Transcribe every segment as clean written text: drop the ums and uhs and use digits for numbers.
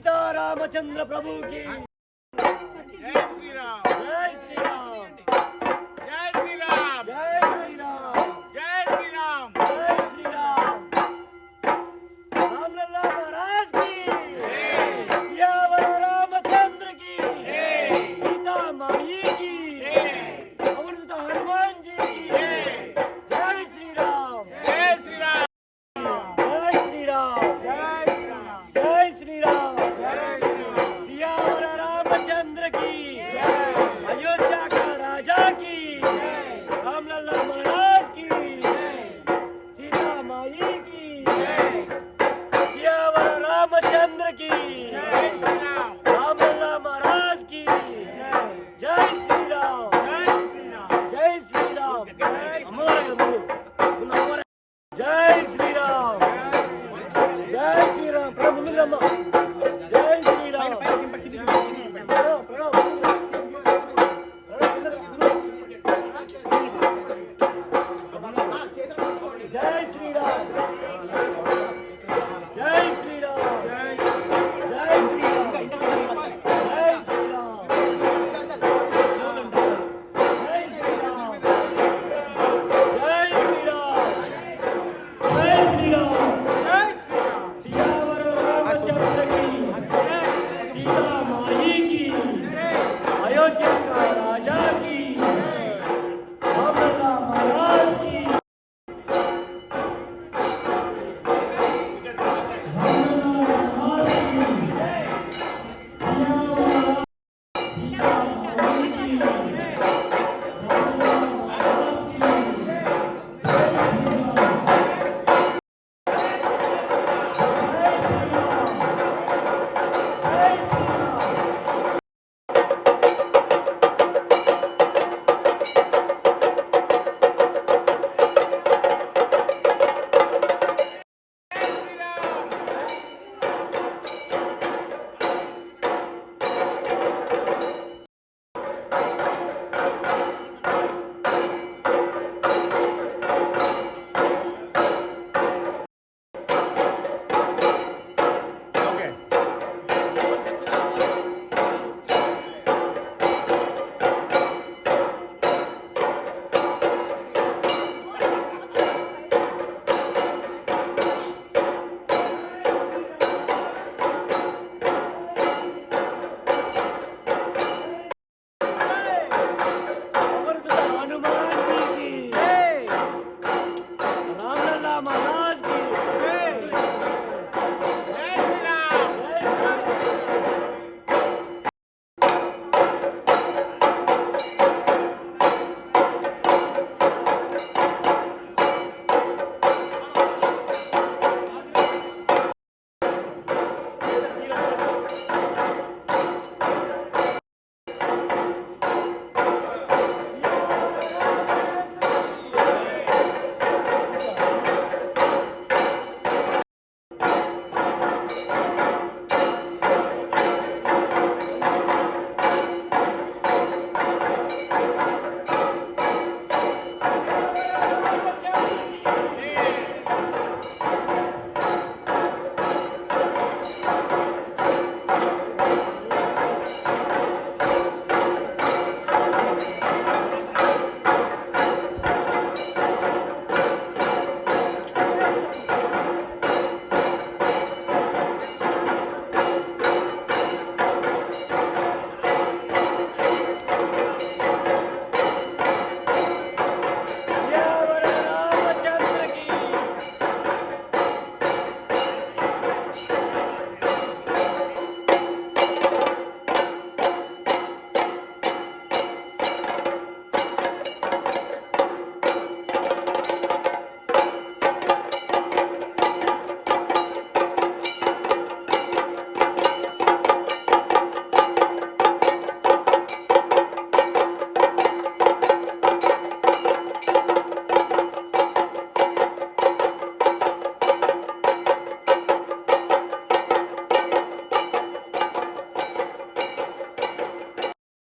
सीतारामचंद्र प्रभु की जय श्री राम। जय श्री राम। जय श्री राम। जय श्री राम। जय श्री राम। जय श्री राम। रामलला महाराज की सियावर रामचंद्र की सीता माई की अमृत हनुमान जी की जय श्री राम। जय श्री राम। जय श्री राम। जय श्री राम। सियावर रामचंद्र की अयोध्या का राजा की रामलला महाराज की सीता माई की सियावर रामचंद्र की रामलला महाराज की जय श्री राम। जय श्री राम। जय श्री राम। जय श्री राम। प्रभु जय श्री राम। जय श्री राम। जय श्री राम। जय श्री राम। जय श्री राम। जय श्री राम। जय श्री राम। जय श्री राम। सियावर रामचंद्र की सीता माई की अयोध्या का राजा की रामलला महाराज की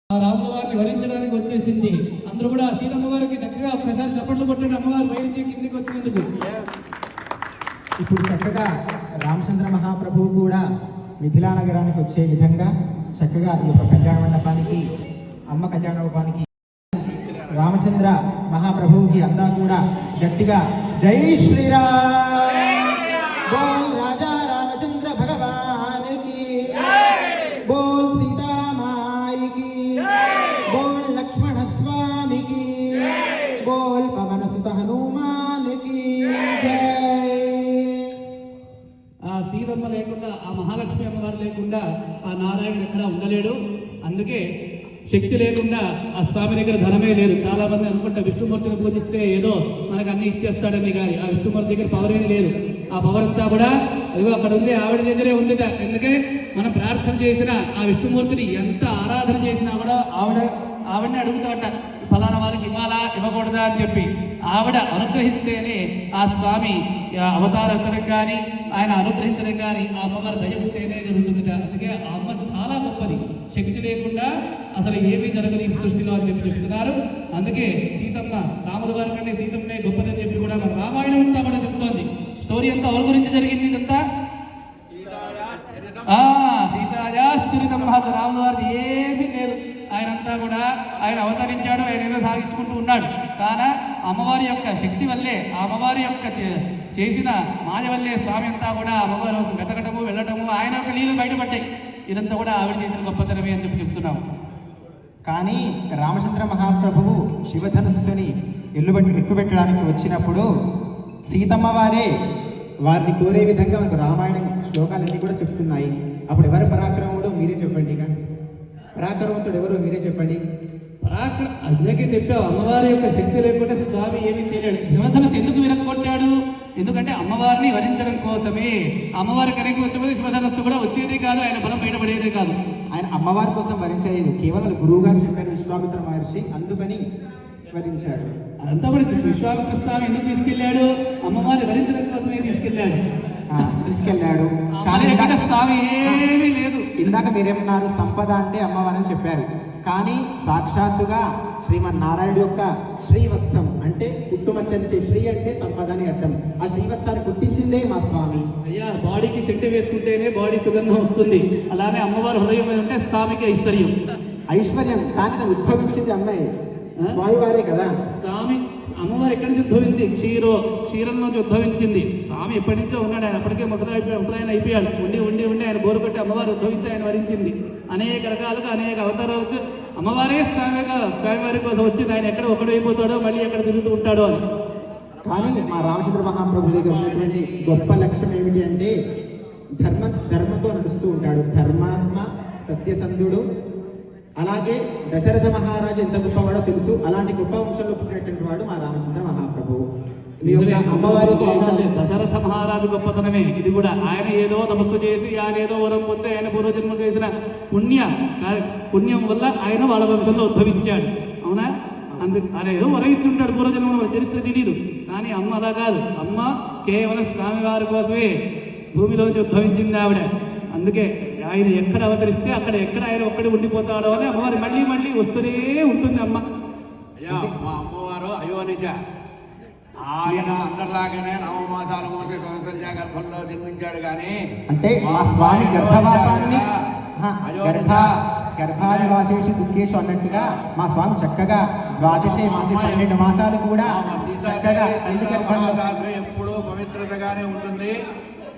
రాముల వారిని వరించడానికి వచ్చేసింది. అందరూ కూడా సీతమ్మ వారికి చక్కగా ఒకసారి చప్పట్లు కొట్టండి. అమ్మవారు పైనుంచి కిందికి వచ్చినందుకు. ఇప్పుడు చక్కగా రామచంద్ర మహాప్రభువు కూడా మిథిలా నగరానికి వచ్చే విధంగా చక్కగా ఈ యొక్క కళ్యాణ మండపానికి అమ్మ కళ్యాణ మండపానికి రామచంద్ర మహాప్రభువుకి అంతా కూడా గట్టిగా జై శ్రీరామ్, బోల్ రాజా రామచంద్ర భగవానికి, బోల్ సీతామాయికి, బోల్ లక్ష్మణ స్వామికి, బోల్ పవన సుత హనుమానికి జై. ఆ సీతమ్మ లేకుండా, ఆ మహాలక్ష్మి అమ్మవారు లేకుండా ఆ నారాయణుడు ఎక్కడ ఉండలేడు. అందుకే శక్తి లేకుండా ఆ స్వామి దగ్గర ధనమే లేదు. చాలా మంది అనుకుంటా విష్ణుమూర్తిని పూజిస్తే ఏదో మనకు అన్ని ఇచ్చేస్తాడని, కానీ ఆ విష్ణుమూర్తి దగ్గర పవర్ ఏం లేదు. ఆ పవర్ అంతా కూడా అదిగో అక్కడ ఉంది, ఆవిడ దగ్గరే ఉందిట. ఎందుకంటే మనం ప్రార్థన చేసిన ఆ విష్ణుమూర్తిని ఎంత ఆరాధన చేసినా కూడా ఆవిడని అడుగుతాట, ఫలానా వాళ్ళకి ఇవ్వాలా ఇవ్వకూడదా అని చెప్పి. ఆవిడ అనుగ్రహిస్తేనే ఆ స్వామి అవతారం ఎత్తడం కానీ, ఆయన అనుగ్రహించడం కానీ, ఆ అమ్మవారి దయ ఉంటేనే జరుగుతుందిట. అందుకే ఆ అమ్మ చాలా గొప్పది. శక్తి లేకుండా అసలు ఏమీ జరగదు ఈ సృష్టిలో అని చెప్పి చెప్తున్నారు. అందుకే సీతమ్మ రాముల వారి కంటే సీతమ్మే గొప్పదని చెప్పి కూడా మన రామాయణం అంతా కూడా చెప్తోంది. స్టోరీ అంతా ఎవరి గురించి జరిగింది ఇదంతా? సీతాయాస్తురితం మహత్. రాముల వారిది ఏమీ లేదు. ఆయనంతా కూడా ఆయన అవతరించాడు, ఆయన ఏదో సాగించుకుంటూ ఉన్నాడు. కానీ అమ్మవారి యొక్క శక్తి వల్లే, ఆ అమ్మవారి యొక్క చేసిన మాయ వల్లే స్వామి అంతా కూడా అమ్మవారి కోసం వెతకటము వెళ్ళటము, ఆయన యొక్క లీలలు బయటపడ్డాయి. ఇదంతా కూడా ఆవిడ చేసిన గొప్పతనమే అని చెప్పి చెప్తున్నాము. కానీ రామచంద్ర మహాప్రభువు శివధనుస్సుని ఎక్కుపెట్టడానికి వచ్చినప్పుడు సీతమ్మ వారే వారిని కోరే విధంగా మనకు రామాయణం శ్లోకాలన్నీ కూడా చెప్తున్నాయి. అప్పుడు ఎవరు పరాక్రముడు మీరే చెప్పండి. ఇక పరాక్రమవంతుడు ఎవరు మీరే చెప్పండి. అందుకే చెప్పావు, అమ్మవారి యొక్క శక్తి లేకుండా స్వామి ఏమీ చేయలేడు. శివధనుస్సు ఎందుకు విరగొట్టాడు? ఎందుకంటే అమ్మవారిని వరించడం కోసమే. అమ్మవారి కనుక వచ్చేది శివధనుస్సు కూడా వచ్చేదే కాదు, ఆయన బలం బయటపడేదే కాదు. ఆయన అమ్మవారి కోసం వరించలేదు, కేవలం గురువు గారు చెప్పారు విశ్వామిత్ర మహర్షి, అందుకని వరించాడు. అదంతా కూడా విశ్వామిత్ర స్వామి ఎందుకు తీసుకెళ్ళాడు? అమ్మవారిని వరించడం కోసమే తీసుకెళ్ళాడు. కానీ స్వామి ఏమీ లేదు. ఇందాక మీరేమన్నారు, సంపద అంటే అమ్మవారని చెప్పారు. కానీ సాక్షాత్తుగా శ్రీమన్నారాయణుడు యొక్క శ్రీవత్సం అంటే పుట్టుమచ్చనిచ్చే శ్రీ అంటే సంపద అని అర్థం. ఆ శ్రీవత్సాన్ని పుట్టించిందే మా స్వామి. అయ్యా, బాడీకి సెంట్ వేసుకుంటేనే బాడీ సుగంధం వస్తుంది. అలానే అమ్మవారి హృదయం మీద ఉంటే స్వామికి ఐశ్వర్యం. కానీ అది ఉద్భవించింది అమ్మాయి స్వామివారే కదా. స్వామి అమ్మవారు ఎక్కడి నుంచి ఉద్భవింది? క్షీరం నుంచి ఉద్భవించింది. స్వామి ఎప్పటి నుంచో ఉన్నాడు. ఆయన అప్పటికే ముసలాయన అయిపోయాడు. ఉండి ఆయన బోరు కొట్టి అమ్మవారు ఉద్భవించి ఆయన వరించింది. అనేక రకాలుగా అనేక అవతారాలు వచ్చి అమ్మవారే స్వామివారి కోసం వచ్చింది. ఆయన ఎక్కడ ఒకడు అయిపోతాడో మళ్ళీ ఎక్కడ తిరుగుతూ ఉంటాడో అని. కానీ మా రామచంద్ర మహాప్రభు దగ్గర ఉన్నటువంటి గొప్ప లక్ష్యం ఏమిటి అంటే ధర్మంతో నడుస్తూ ఉంటాడు. ధర్మాత్మ, సత్యసంధుడు. అలాగే దశరథ మహారాజు ఎంత గొప్పవాడో తెలుసు. అలాంటి గొప్ప వంశంలో పుట్టినటువంటి వాడు మా రామచంద్ర మహాప్రభువు. మీ యొక్క అమ్మవారికి దశరథ మహారాజు గొప్పతనమే ఇది కూడా. ఆయన ఏదో తపస్సు చేసి, ఆయన ఏదో వరం పొంది, ఆయన పూర్వజన్మ చేసిన పుణ్యం వల్ల ఆయన వాళ్ళ వంశంలో ఉద్భవించాడు. అవునా? ఆయన ఏదో వరం ఇచ్చుంటాడు పూర్వజన్మ, చరిత్ర తెలియదు. కానీ అమ్మ అలా కాదు. అమ్మ కేవలం స్వామివారి కోసమే భూమిలోంచి ఉద్భవించింది ఆవిడ. అందుకే ఆయన ఎక్కడ అవతరిస్తే ఎక్కడ ఆయన ఒక్కడే ఉండిపోతాడో అని అమ్మవారు మళ్ళీ వస్తూనే ఉంటుంది అమ్మ. అయ్యా, మా అమ్మవారు అయోనిజ. ఆయన అందరిలాగానే నవమాసాలు మోసే కౌసల్య గర్భంలో జన్మించాడు. కానీ అంటే మా స్వామి గర్భవాసాన్ని గర్భాదివాసేషు దుఃఖేషు అన్నట్టుగా మా స్వామి చక్కగా ద్వాదశే మాసి 12 మాసాలు కూడా చక్కగా ఎప్పుడూ పవిత్రతగానే ఉంటుంది.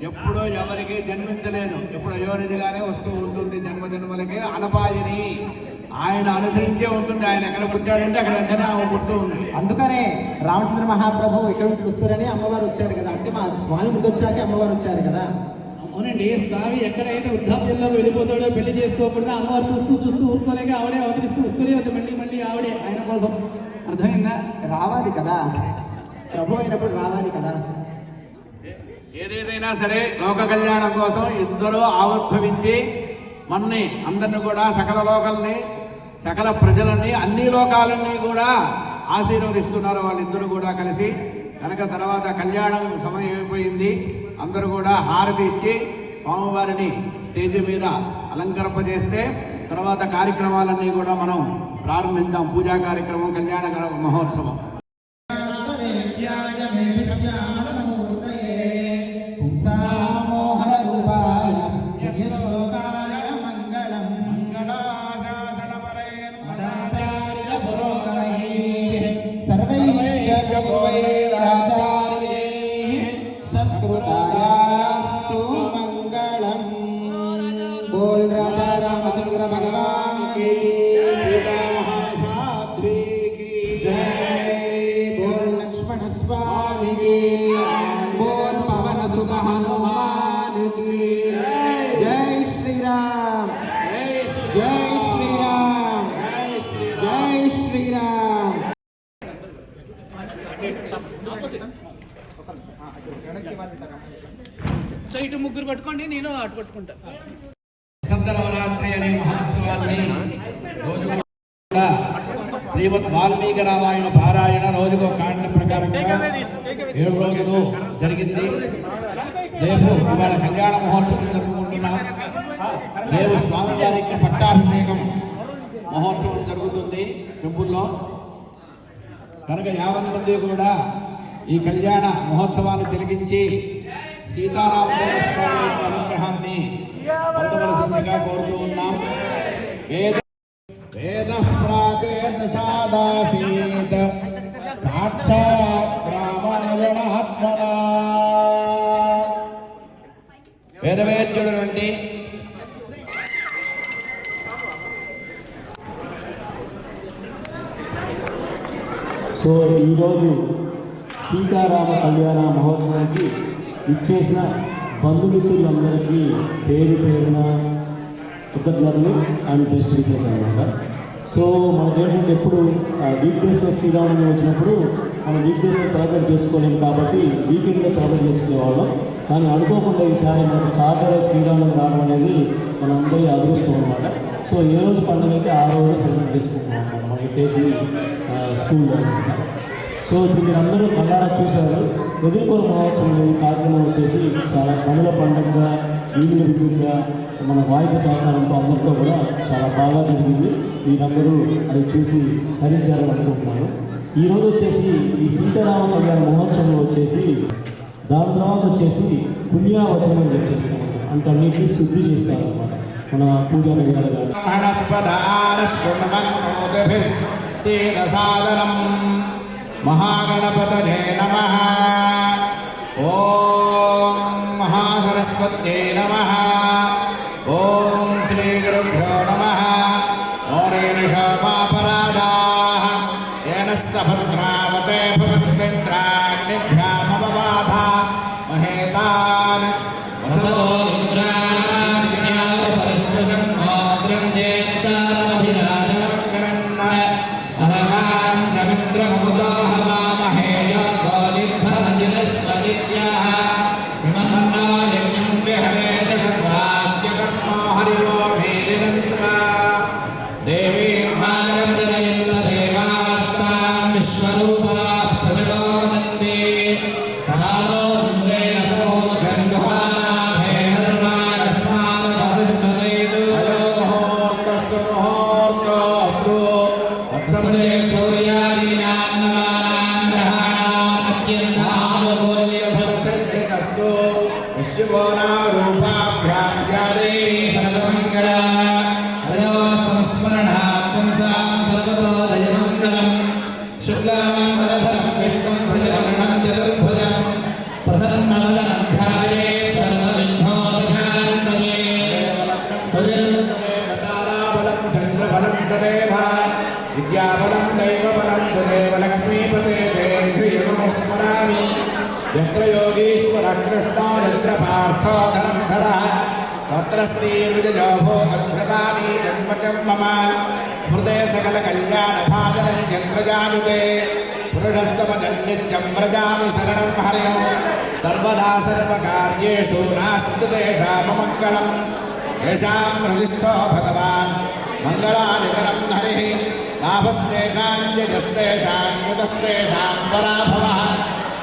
ఎప్పుడూ ఎవరికి జన్మించలేదు. ఎప్పుడు అయోనిజగానే వస్తూ ఉంటుంది. జన్మలకి అనపాయిని ఆయన అనుసరించే ఉంటుంది. ఆయన ఎక్కడ పుట్టాడంటే అక్కడ వెంటనే ఆమె పుడుతూ ఉంది. అందుకనే రామచంద్ర మహాప్రభు ఎక్కడ వస్తారని అమ్మవారు వచ్చారు కదా. అంటే మా స్వామి ముందు వచ్చాకే అమ్మవారు వచ్చారు కదా. అవునండి. స్వామి ఎక్కడైతే వృద్ధాప్యంలో వెళ్ళిపోతాడో, పెళ్లి చేసుకోకుండా అమ్మవారు చూస్తూ ఊరుకోలేక ఆవిడే అవతరిస్తూ వస్తూనే ఉంది. మళ్ళీ ఆవిడే ఆయన కోసం. అర్థమైందా? రావాలి కదా, ప్రభు అయినప్పుడు రావాలి కదా. ఏదేదైనా సరే లోక కళ్యాణం కోసం ఇద్దరు ఆవిర్భవించి మన్ని అందరిని కూడా, సకల లోకల్ని, సకల ప్రజలని, అన్ని లోకాలన్నీ కూడా ఆశీర్వదిస్తున్నారు వాళ్ళిద్దరు కూడా కలిసి. కనుక తర్వాత కళ్యాణం సమయం అయిపోయింది. అందరూ కూడా హారతి ఇచ్చి స్వామివారిని స్టేజ్ మీద అలంకరింపజేస్తే తర్వాత కార్యక్రమాలన్నీ కూడా మనం ప్రారంభిద్దాం. పూజా కార్యక్రమం, కళ్యాణ మహోత్సవం. పుంసామోహన రూపాయ सर्वैश्चर्वैराचार्यैः सत्कृतायास्तु मङ्गलम्। बोल राजा रामचंद्र भगवान की, सीता महासाध्वी की जय। बोल लक्ष्मण स्वामी की, बोल पवन सुत हनुमान की। जय श्री राम, जय श्री राम, जय श्री राम। సో ఇటు ముగ్గురు పట్టుకోండి, నేను అటు పట్టుకుంటా. వసంత నవరాత్రి అనే మహోత్సవాన్ని రోజు కూడా శ్రీమద్ వాల్మీకి రామాయణ పారాయణ రోజుకో కాండ ప్రకారంగా 7 రోజులు జరిగింది. రేపు ఇవాళ కళ్యాణ మహోత్సవం జరుపుకుంటున్నాం. రేపు స్వామివారికి పట్టాభిషేకం మహోత్సవం జరుగుతుంది టెంపుల్లో. కనుక 50 మంది కూడా ఈ కళ్యాణ మహోత్సవాన్ని తిలకించి సీతారామచంద్ర స్వామి యొక్క అనుగ్రహాన్ని పొందవలసిందిగా కోరుతూ ఉన్నాం. వేద ప్రాచేత సాదాసీత సాక్షాత్ రామాయణాత్మనా. వేదవేద్యుడు నుండి సో ఈరోజు సీతారామ కళ్యాణ మహోత్సవానికి ఇచ్చేసిన బంధుమిత్రులందరికీ పేరు పేరున కృతజ్ఞతలు అండ్ బెస్ట్ విషెస్ అనమాట. సో మనకేంటంటే ఎప్పుడు వీక్ డేస్లో శ్రీరాముని వచ్చినప్పుడు మనం వీక్ డేస్లో సెలబ్రేట్ చేసుకోలేము కాబట్టి వీకెండ్లో సెలబ్రేట్ చేసుకునేవాళ్ళం. కానీ అనుకోకుండా ఈసారి మనకు సాటర్డే శ్రీరాముని రావడం అనేది మనందరి అదృష్టం అనమాట. సో ఏ రోజు పండుగ అయితే ఆ రోజు సెలబ్రేట్ చేసుకుంటున్నాం అనమాట మన ఇటేసి స్కూల్లో అనమాట. సో ఇప్పుడు మీరు అందరూ కళ్ళారా చూశారు. ఎదుర్కొన్న మహోత్సవం ఈ కార్యక్రమం వచ్చేసి చాలా కనుల పండుగగా వీధుల విధంగా మన వాయిద్య సహకారంతో అందరితో కూడా చాలా బాగా జరిగింది. మీరందరూ అది చూసి హరించారని అనుకుంటున్నాను. ఈరోజు వచ్చేసి ఈ సీతారామ కళ్యాణ మహోత్సవం వచ్చేసి దాని తర్వాత వచ్చేసి పుణ్యావచనం చేస్తాం, అంటే అన్నింటినీ శుద్ధి చేస్తారన్నమాట మన పూజా విధాలు మహాగణపతయే నమః. ఓం మహాసరస్వత్యై నమః. ఓం శ్రీ గురుభ్యో నమః. ఓరేషాపరాధాః ఏన సభద్రావతే భవంత్రాగ్నిభ్యామవబాధ మహేతాన్ వసతో రుద్రారాధ్యాపరిస్పృశం మోద్రం జేత్తారమభిరాజవక్రన్న అరగాం చమిత్రముదో విద్యాబలం దైవబలం తదేవ లక్ష్మీపతే స్మరామి. యత్ర యోగీశ్వర కృష్ణో యత్ర పార్థో ధనంధరః తత్ర శ్రీర్విజయో భూతభృతాని జన్మజం మమ. స్మృతే సకల కళ్యాణ భాజనం యత్ర జానుతే పురుషస్తమజన్నిత్యం వ్రజామి శరణం హరిం. సర్వదా సర్వకార్యేషు నాస్తి తేషామమంగళం. येषां हृदिस्थो भगवान् मङ्गलानिकरं हरिः. लाभस्तेषां यजस्तेषां युतस्तेषां पराभवः.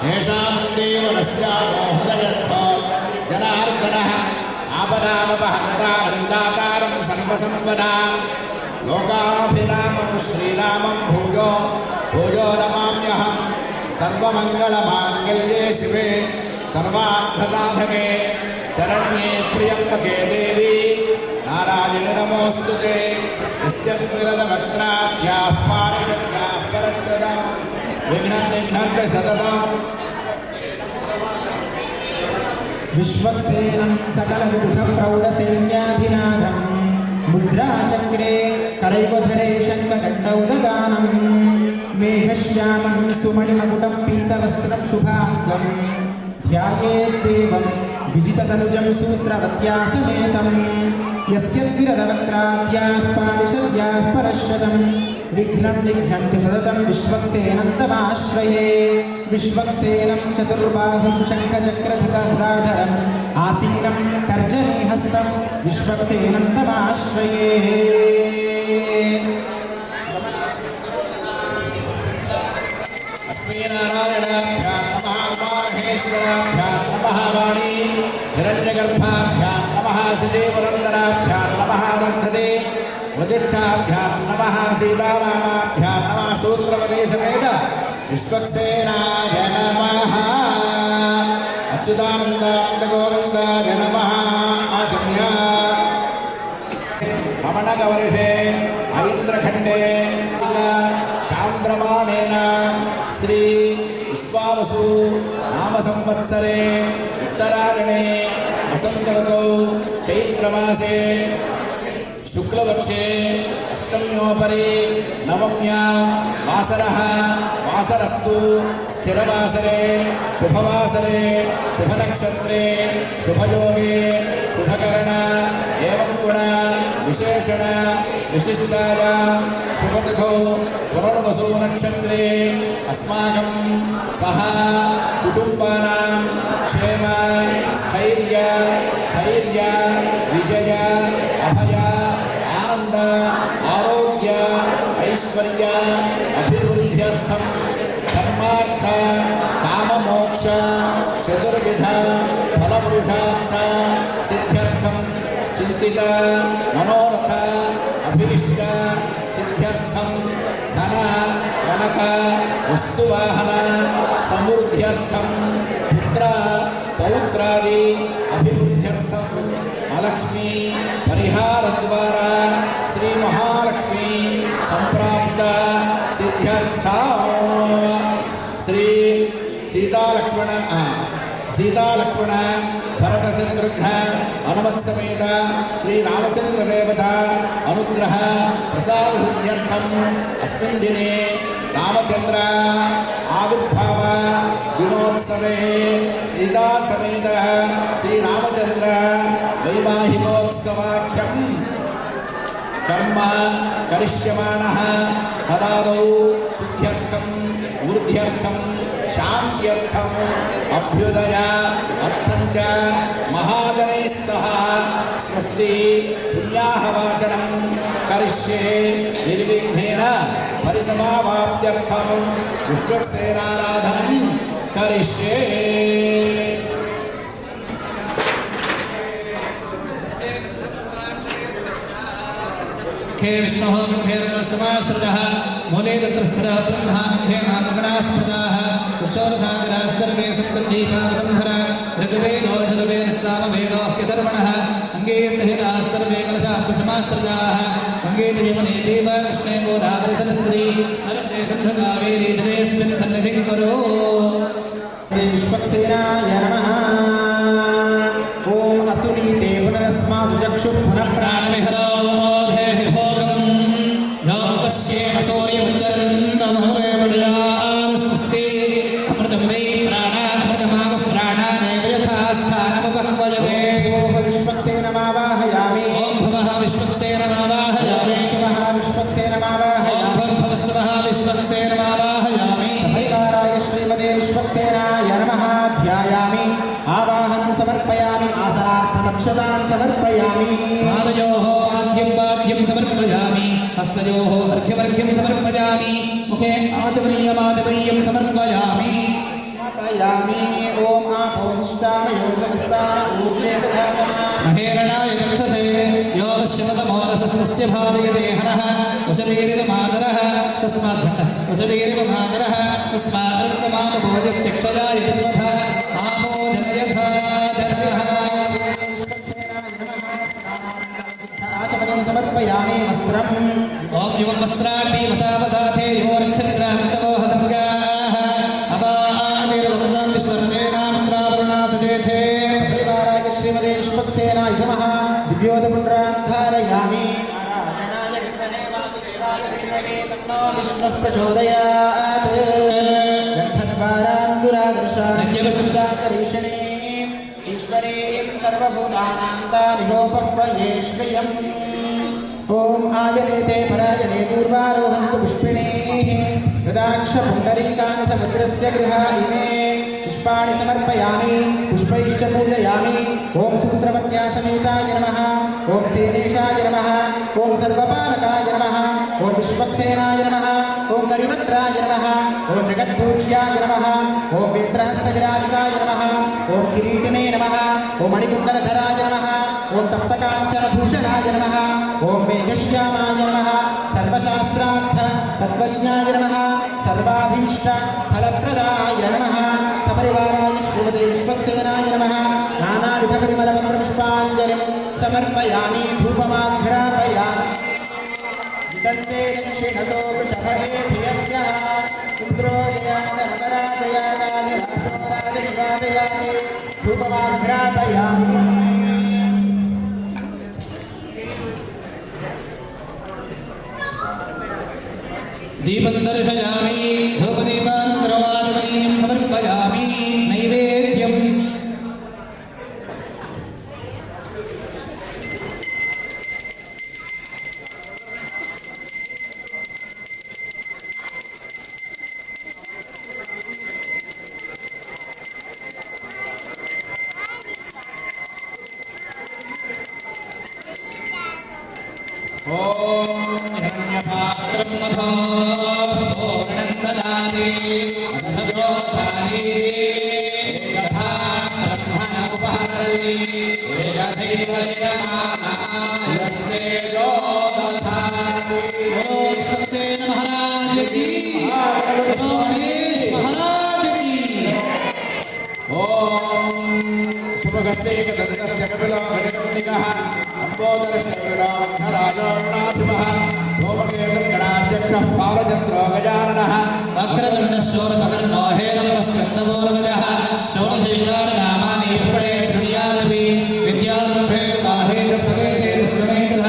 येषां देवनस्यामो हृदयस्थो जनार्दनः. आपदामपहर्ता वृन्दाकारं सर्वसम्पदां. लोकाभिरामं श्रीरामं भूयो भूयो नमाम्यहं. सर्वमङ्गलमाङ्गल्ये शिवे सर्वार्थसाधके शरण्ये त्र्यम्बके देवी नारायणि नमोऽस्तुते. यस्य द्विरदवक्त्राद्याः पारिषद्याः परश्वदा विघ्नान्ते सततं विश्वक्सेनं सकलविबुधप्रौढसैन्याधिनाथं मुद्राचक्रे करैवधरे शङ्खदण्डौदगानं मेघश्यामं सुमणिमकुटं पीतवस्त्रं शुभाङ्गं ध्यायेद्देवं विजिततनुजं सूत्रवत्या समेतं यस्य द्विरदवक्त्राद्याः पारिषद्याः परश्वतं विघ्नं निघ्नन्ति सततं विश्वक्सेनं तमाश्रये विश्वक्सेनं चतुर्बाहुं शङ्खचक्रधरम् आसीनं तर्जनीहस्तं विश्वक्सेनं तमाश्रये लक्ष्मीनारायणाभ्यां नमः माहेश्वराभ्यां नमः वाणी हिरण्यगर्भाभ्यां नमः श्रीपुरन्दराभ्यां नमः वर्धते वजिष्ठाभ्यां नमः सीतारामाभ्यां नमः सूत्रवती समेत विश्वक्सेनाय नमः अच्युतानन्दाय गोविन्दाय नमः आचम्य रमणकवर्षे ऐन्द्रखण्डे चान्द्रमानेन श्री विश्वावसु नाम संवत्सरे उत्तरायणे वसन्तऋतौ चैत्रमासे शुक्लपक्षे अष्टम्योपरि नवम्या वासरः वासरस्तु स्थिरवासरे शुभवासरे शुभनक्षत्रे शुभयोगे शुभकरण एवं गुण विशेषण विशिष्टाय शुभतिथौ पुनर्वसु नक्षत्रे अस्माकं सह कुटुम्बानां क्षेम स्थैर्य धैर्य विजय अभय आनंद आरोग्य ऐश्वर्य अभिवृद्ध्यर्थं धर्मार्थ काममोक्ष चतुर्विध फलपुरुषार्थ सिद्ध्यर्थं चिंतित मनोरथ अभीष्ट सिद्ध्यर्थं धन कनक वस्तुवाहन समृद्ध्यर्थं पुत्र पौत्रादि अभिवृद्ध्यर्थं महालक्ष्मी परिहार द्वारा श्री महालक्ष्मी संप्राप्त सिद्ध्यर्थ श्री सीता लक्ष्मण भरत शत्रुघ्न हनुमत समेत श्री रामचंद्र देवता अनुग्रह प्रसाद सिद्ध्यर्थम अस्मिन् दिने रामचंद्र आविर्भाव दिनोत्सवे सीता समेत श्री रामचंद्र वैवाहिकोत्सवाख्यं कर्म करिष्यमाणः तदादौ शुद्ध्यर्थं वृद्ध्यर्थं शान्त्यर्थम् अभ्युदय अर्थं च महाजनैः सह स्वस्ति पुण्याहवाचनं करिष्ये निर्विघ्नेन परिसमाप्त्यर्थं विश्वक्सेनाराधनं करिष्ये खे विष्णुः गम्भीरसमाश्रितः मूले तत्र स्थिरः ब्रह्मा मध्ये नागगणास्मृताः उक्षोरधागराः सर्वे सप्तद्वीपावसन्धरा ऋग्वेदो यजुर्वेदः सामवेदो ह्यधर्मणः अङ्गे प्रहिताः सर्वे कलशाभ्यसमाश्रिताः गङ्गे यमुने चैव कृष्णे गोदावरि सरस्वती नर्मदे सिन्धुकावेरी जलेऽस्मिन् सन्निधिं कुरु विश्वक्सेनाय नमः ॐ असुनीते पुनरस्मासु चक्षुः पुनः प्राणविहरो देहि भोगम् यो पश्येम सूर्यं चन्द्रमहुरेवल्यान् स्वस्ति अमृतं वै प्राणामृतमावः प्राणानेव यथा स्थानमुपह्वयते ॐ विश्वक्सेनमावाहयामि ॐ भवः विश्वक्सेनमावाहयामि शिवः विश्वक्सेनमावाहयामि ॐ भर्भवस्वः विश्वक्सेनमावाहयामि परिवाराय श्रीमते विश्वक्सेनाय नमः ध्यायामि आवाहनं समर्पयामि आसनार्थमक्षतां समर्पयामि पादयोः पाद्यं समर्पयामि हस्तयोः अर्घ्यमर्घ्यं समर्पयामि मुखे आचमनीयमाचमनीयं समर्पयामि समर्पयामि ॐ आपोदिष्टाम योगविस्तार ऊर्जे दधातन महेरणाय चक्षसे यो शिवतमोरसस्य भार्यते हरः वसुदेरिवमादरः तस्माद्घटः वसुदेरिवमादरः तस्मादृतमामभोजस्य क्षयाय विद्मः आमोदयथा जर्यः आचमनं समर्पयामि वस्त्रम् ॐ युवं वस्त्राणि वसावसाथे यो रक्षति ग्रामतमोह संज्ञा प्रचोदयात् गन्धद्वारान्तुरादर्शान्यवशुष्टाकरीषणे ईश्वरीं सर्वभूतानां तामिहोपह्वये श्रियम् ॐ आजनेते पराजने दूर्वारोहन्तु पुष्पिणीः रदाक्षपुण्डरीकानि समुद्रस्य गृहादिने पुष्पाणि समर्पयामि पुष्पैश्च पूजयामि ॐ सूत्रवत्या समेताय नमः ॐ शेरेशाय नमः ॐ सर्वपालकाय नमः ॐ विश्वक्सेनाय नमः ॐ करिवक्त्राय नमः ॐ जगत्पूज्याय नमः ॐ वेत्रहस्तविराजिताय नमः ॐ किरीटिने नमः ॐ मणिकुण्डलधराय नमः ॐ तप्तकाञ्चनभूषणाय नमः ॐ मेघश्यामाय नमः सर्वशास्त्रार्थ तत्त्वज्ञाय नमः सर्वाभीष्ट फलप्रदाय नमः सपरिवाराय श्रीमते विश्वक्सेनाय नमः नानाविधपरिमलपत्रपुष्पाञ्जलिं समर्पयामि धूपमाघ्रापयामि विदन्ते दक्षिणतो वृषभेधियभ्यः इन्द्रोदयामराजयादाधिराजोराजशिवादयामि धूपमाघ्रापयामि दीपं दर्शयामि धूपदीपान्तरवादमनीयं समर्पयामि नैवेद्यम् हिरण्यपात्रं मधो पूर्णं ददाति अधजोत्साहि एकधा ब्रह्मण उपहरति एकथैव यजमानस्य योदधाति ॐ सत्येन महाराज की गणेश महाराज की ॐ शुभगच्छैकदन्तर्जगविलो गणितनिकः अम्बोदरशैराक्षराजोन्नाथुमः भोमकेतुर्गणाध्यक्षः पालचन्द्रो गजाननः वक्रतुण्डशूरपकर्णो हेरम्बस्कन्दमूलमजः षोडशैकानि पुणे श्रुयादपि विद्यारम्भे बाहे च प्रवेशे दुर्गमेकः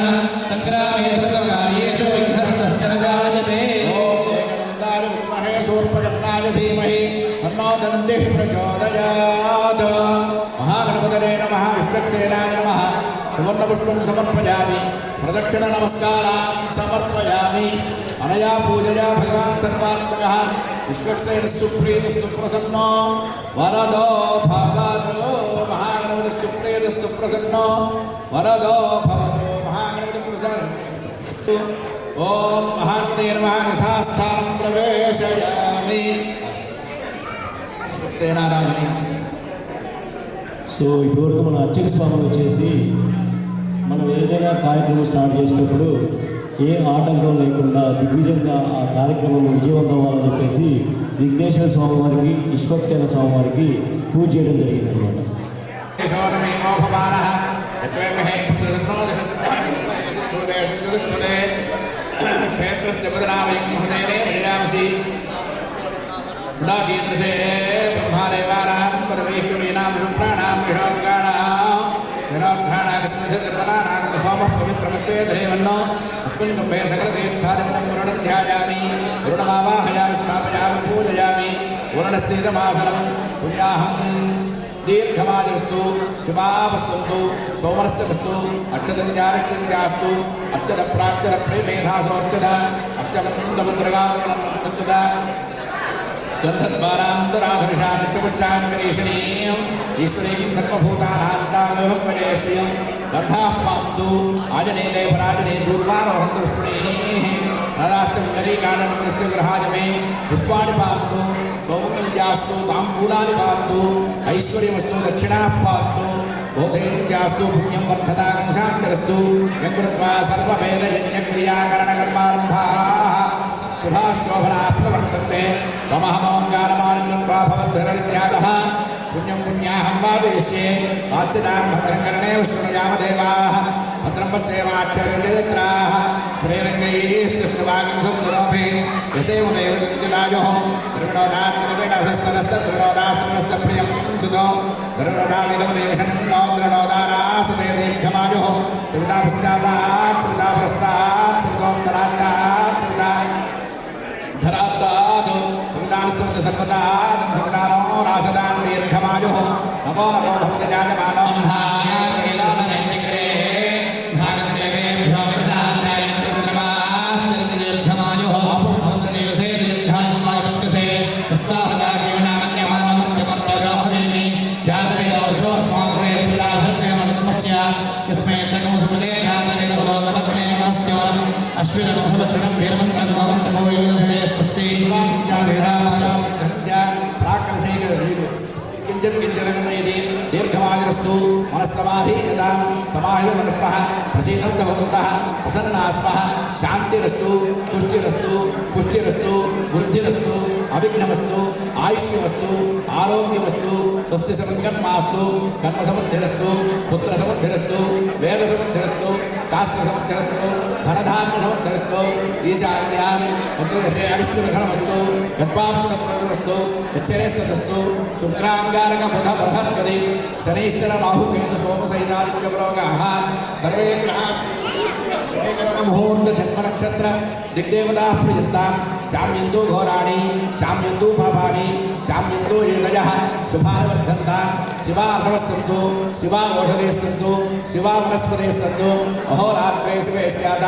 सङ्ग्रामे सर्वकार्येषु विघ्नस्तस्य न जायते ॐ एकदन्ताय विद्महे सूर्पकर्णाय धीमहि तन्नो दन्तिः प्रचोदयात् महागणपतये नमः विश्वक्सेनाय नमः सुवर्णपुष्पं समर्पयामि प्रदक्षिण नमस्कारान् समर्पयामि अनया पूजया भगवान् सर्वात्मकः विश्वक्सेन सुप्रीतः सुप्रसन्नो वरदो भवतु महागणपतिः सुप्रीतः सुप्रसन्नो वरदो भवतु महागणपतिः प्रसन्नो ॐ महागणपतये नमः यथास्थानं प्रवेशयामि विश्वक्सेनाराधने సో ఇప్పటివరకు మన అర్చక స్వాములు వచ్చేసి మనం ఏదైనా కార్యక్రమం స్టార్ట్ చేసేటప్పుడు ఏ ఆటంకం లేకుండా దిగ్విజయంగా ఆ కార్యక్రమం విజయవంతం అవ్వాలని చెప్పేసి విఘ్నేశ్వర స్వామి వారికి విశ్వక్సేన స్వామి వారికి పూజ చేయడం జరిగింది అనమాట. अस्मिन् गम्भे सकलतीर्थादिकं ध्यायामि वरुणमावाहयामि स्थापयामि पूजयामि वरुणस्थितमासनं पुण्याहं दीर्घमायुस्तु शुभावस्तु सोमरस्यस्तु अक्षतञ्जारिष्टञ्जास्तु अर्चनप्राक्षरप्रेमेधासोऽर्चन अर्चमन्दमुद्रगार्चद गन्धद्वारान्तराधविषानित्यपुष्टाङ्गरीषणीयम् ईश्वरीं सर्वभूतानान्तामेवपदेश्रियम् गन्धापान्तु आजनेते पराजने दूर्वारोहन्तु पुष्पिणीः नदाष्टमण्डलीकाण्डमन्त्रस्य गृहाय मे पुष्पाणि पान्तु सौमङ्गल्यास्तु ताम्बूलानि पान्तु ऐश्वर्यमस्तु दक्षिणाः पान्तु बोधेन्द्यास्तु पुण्यं वर्धतां शान्तिरस्तु यङ्कृत्वा सर्ववेदयज्ञक्रियाकरणकर्मारम्भाः शुभाशोभनाः प्रवर्तन्ते त्वमहमोङ्कारमानन्दं वा भवद्भिरनित्यागः पुण्यं पुण्याहं वादयिष्ये वाच्यतां भद्रं कर्णे विष्णुयामदेवाः भद्रं वस्तेवाक्षरजत्राः स्त्रीरङ्गैस्तुष्टवागंसस्तुरोऽपि यसेवमेव विद्युलायोः द्रविणोदात्मनिवेणसस्तनस्तद्रविणोदासनस्य प्रियं सुतो द्रविणोदाविदमदेवशन्नो द्रविणोदारासते दीर्घमायोः सविता पश्चातात् सविता पुरस्तात् सवितोत्तरान्तात् सविता धरात्तात् संदानस्तुत सर्वदा भगदानो रासदान दीर्घमायुः नमो नमो भवते जायमानो अश्विनमसमत्रणं वीरमन्त्रं गोमन्त्रं गोविन्दधरे स्वस्ति किञ्चित् दीर्घमायुरस्तु मनस्समाधीयता समाहितमनस्तः प्रसीदन्तः भवन्तः प्रसन्नास्मः शान्तिरस्तु तुष्टिरस्तु पुष्टिरस्तु बुद्धिरस्तु अविघ्नमस्तु आयुष्यमस्तु आरोग्यमस्तु स्वस्ति समङ्गन्मास्तु कर्मसमृद्धिरस्तु पुत्रसमृद्धिरस्तु वेदसमृद्धिरस्तु शास्त्रसमृद्धिरस्तु धनधान्यसमृद्धिरस्तु ईशान्यान् मन्दिरस्य अरिष्टविघ्नमस्तु गर्भान्तरस्तु यच्छरेस्तस्तु शुक्राङ्गारक बुध बृहस्पति शनैश्चर राहुकेतु सोमसहितादित्यवरोगाः सर्वे ग्रहाः मुहूर्त जन्म नक्षत्र दिग्देवताः प्रियन्तां श्याम्यन्तु घोराणि श्याम्यन्तु पापानि श्याम्यन्तु योगयः शुभाय वर्धन्तां शिवा अथवस्सन्तु शिवा ओषधयः सन्तु शिवा वनस्पतयः सन्तु अहोरात्रे शिवे स्यात्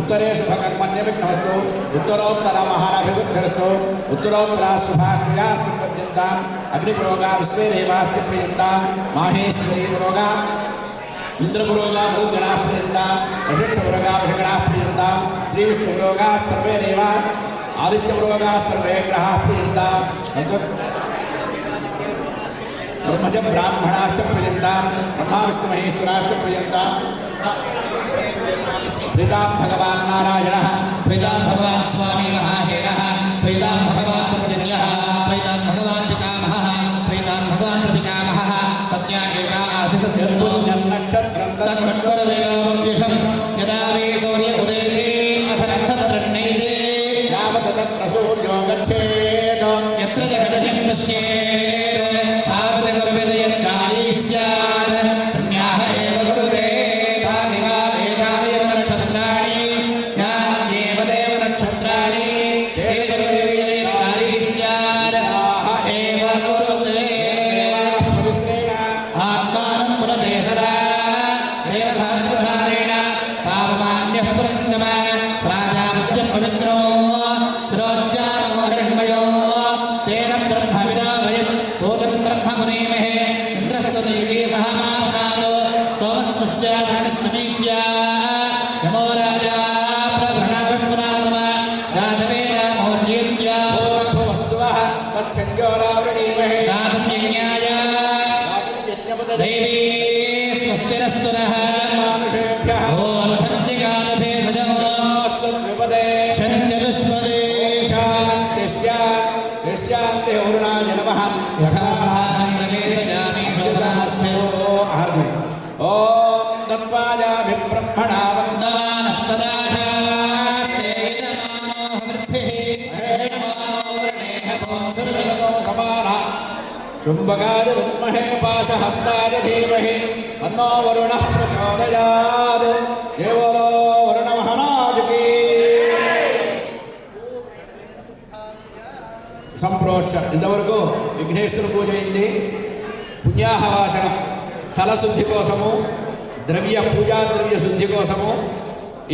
उत्तरे शुभकर्मण्यविघ्नमस्तु उत्तरोत्तर महाराभिवृद्धिरस्तु उत्तरोत्तरा शुभाक्रियाः सम्पद्यन्ताम् अग्निपुरोगा विश्वे देवास्ति प्रियन्तां माहेश्वरी पुरोगा इंद्रपुरोगा भूगणाः प्रियन्तां वशिष्ठपुरोगा वशगणाः प्रियन्तां श्रीविष्णुपुरोगा सर्वे देवा आदित्यपुरोगा सर्वे ग्रहाः प्रियन्तां ब्रह्मज ब्राह्मणाश्च प्रियन्तां ब्रह्मा विष्णुमहेश्वराश्च प्रियन्तां प्रीतां भगवान् नारायणः प्रीतां भगवान् स्वामी महाशयः प्रीतां भगवान् पर्जन्यः प्रीतां भगवान् पितामहः प्रीतां भगवान् प्रपितामहः सत्याग्रेका आशिषस्य नक्षत्रं तत्कर्वेलावप्युषं यदा वे सूर्य उदयते अथ नक्षत्रन्नैते यावत् तत्र सूर्यो गच्छेत् यत्र जगदयं पश्येत् तावत् कर्वेद यत्काली स्यात् पुण्याः एव कुरुते तानि वा वेदानि नक्षत्राणि यान्येव देव नक्षत्राणि ते यत्काली स्यात् एव कुरुते पवित्रेण आत्मानं पुरते सदा तेन सहस्रधारेण पावमान्यः पुरन्दम प्राजापत्यं पवित्रो श्रोत्यामगोहिरण्मयो तेन ब्रह्मविदाभयं भूतं ब्रह्ममुनीमहे इन्द्रस्य दैवी सह मापनादो सोमस्वस्य प्राणिसमीक्ष्य यमो राजा प्रभृणाभिपुनादम राजवेद मौर्येत्या वस्तुवः तच्छञ्जोरावृणीमहे गातुं यज्ञाय देवी स्वस्तिरस्तु नः मानुषेभ्यः ॐ शक्तिकालभे विपदे शञ्चतुष्पदे शान्तिः अरुणाय नमः सखासानन्दवेदयामि शोभनास्ते ॐ दत्त्वायाभिब्रह्मणा वन्दमानस्तदाशास्ते यजमानो हृद्भिः समानः चुम्बकाय विद्महे पाशहस्ताय धीमहि तन्नो वरुणः प्रचोदयात् जय बोलो वरुण महाराज की సంప్రోక్ష ఇంతవరకు విఘ్నేశ్వర పూజ అయింది. పుణ్యాహవాచనం స్థల శుద్ధి కోసము పూజా ద్రవ్య శుద్ధి కోసము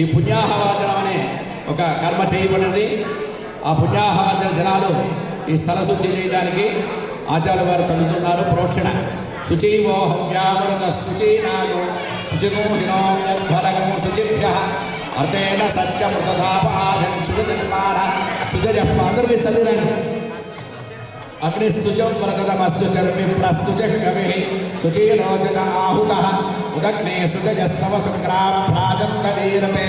ఈ పుణ్యాహవాచనం అనే ఒక కర్మ చేయబడింది. ఆ పుణ్యాహవాచన జనాలు ఈ స్థల శుద్ధి చేయడానికి ఆచార్య వారు చదువుతున్నారు. ప్రోక్షణ శుచీవోహం వ్యామృత శుచీనాగో శుచిగో హినోర్భరగో శుచిభ్య అర్థేన సత్యమృతాపాదం శుచనిర్మాణ శుచజప్ప అందరూ చదివిరండి. अग्निशुचौ व्रतमस्युचर्विप्रस्सुचः कविः शुचीरोचन आहूतः उदग्ने सुजस्तव शुक्राभ्राजन्तरीरते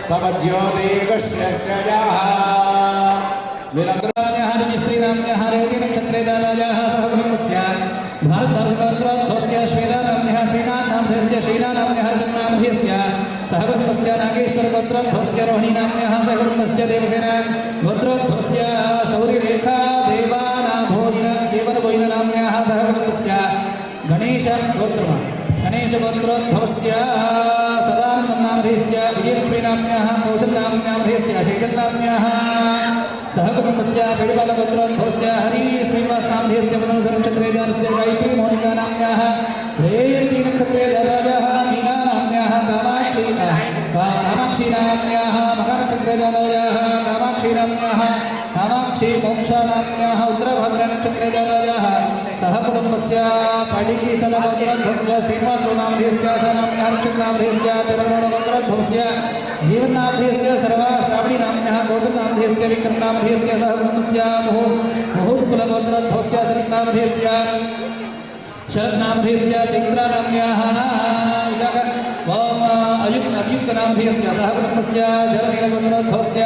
तव ज्योतिर्गश्यश्चयाः श्रीराम्यः रेवती नक्षत्रे दानायाः सह ब्रह्मस्य भारतवर्षगोत्रोद्भवस्य श्वेतानाम्यः श्रीनाथनामधेयस्य श्रीनाथनाम्यः अर्जुननामधेयस्य सह ब्रह्मस्य नागेश्वरगोत्रोद्भवस्य रोहिणीनाम्यः सह ब्रह्मस्य देवसेना गोत्रोद्भवस्य सौर्यरेखा देवनभोजिनाम्याः सह ब्रह्मस्य गणेशगोत्रोद्भवस्य सदानन्दनामधेयस्य विजयलक्ष्मीनाम्याः कौशलनाम्यामधेयस्य शैतलनाम्याः सह सहकुटुम्बस्य पिडिबलपुत्रोद्भवस्य हरि श्रीनिवासनामधेयस्य मदनुसरक्षत्रेजालस्य गायत्री मोनिका नाम्न्याः रेयती नक्षत्रेजालयाः मीना नाम्न्याः कामाक्षी नाम्न्याः मकरनक्षत्रेजालयाः कामाक्षी नाम्न्याः कामाक्षी मोक्षा नाम्न्याः उत्तरभद्रनक्षत्रेजालयाः सहकुटुम्बस्य पडिकीसलगोत्रोद्भवस्य श्रीनिवासनामधेयस्य नाम्न्याः नक्षत्रनामधेयस्य चरमणगोत्रोद्भवस्य जीवन्नामधेयस्य सर्वा श्रावणी नाम्न्याः गौतमनामधेयस्य विक्रमनामधेयस्य सहकुटुम्बस्य मुहुर्कुलगोत्रोद्भवस्य शरत्नामधेयस्य शरत्नामधेयस्य चैत्रानाम्न्याः अयुक्तनामधेयस्य सहकुटुम्बस्य जलनीलगोत्रोद्भवस्य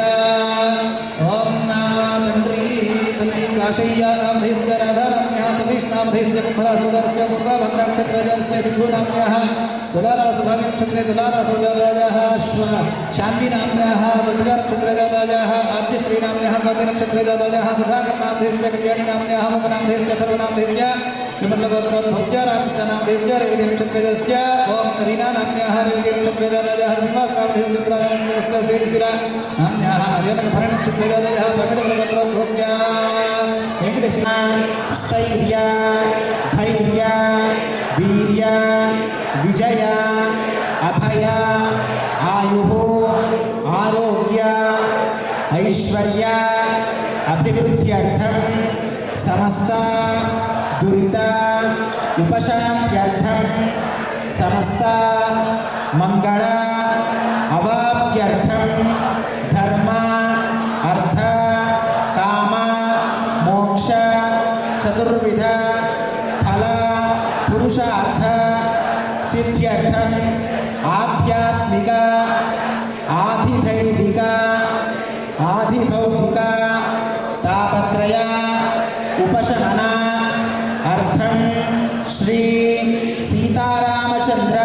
ॐ तन्त्री काशय्यानामधेयस्य राधानाम्न्याः सतीशनामधेयस्य कुम्भरासोदरस्य पूर्वभद्रानक्षत्रजातस्य सिन्धूनाम्न्याः तुलारासभागनक्षत्रे तुलारासोजातायाः शान्तिनाम्न्याः दुर्गानक्षत्रजातायाः आद्यश्रीनाम्न्याः स्वातिनक्षत्रजातायाः सुधाकरनामधेयस्य कल्याणीनाम्न्याः मुखनामधेयस्य सर्वनामधेयस्य विमलगोत्रोद्भवस्य रामकृष्णनामधेयस्य रेवतीनक्षत्रजस्य ॐ करीनानाम्न्याः रेवतीनक्षत्रजातायाः श्रीनिवासनामधेयस्य उत्तरायणनगरस्य श्रीशिरानाम्न्याः अर्यनकभरणनक्षत्रजातायाः प्रकटगोत्रोद्भवस्य वेङ्कटेश्वर स्थैर्य धैर्य वीर्य विजय अभय आयुः आरोग्य ऐश्वर्य अभिवृद्ध्यर्थं समस्त दुरित उपशान्त्यर्थं समस्त मंगल अवाप्त्यर्थं धर्म अर्थ काम मोक्ष चतुर्विध फल पुरुषार्थ सिद्ध्यर्थं आध्यात्मिक आधिदैविक आधिभौतिक तापत्रय उपशमन अर्थं श्री सीतारामचंद्र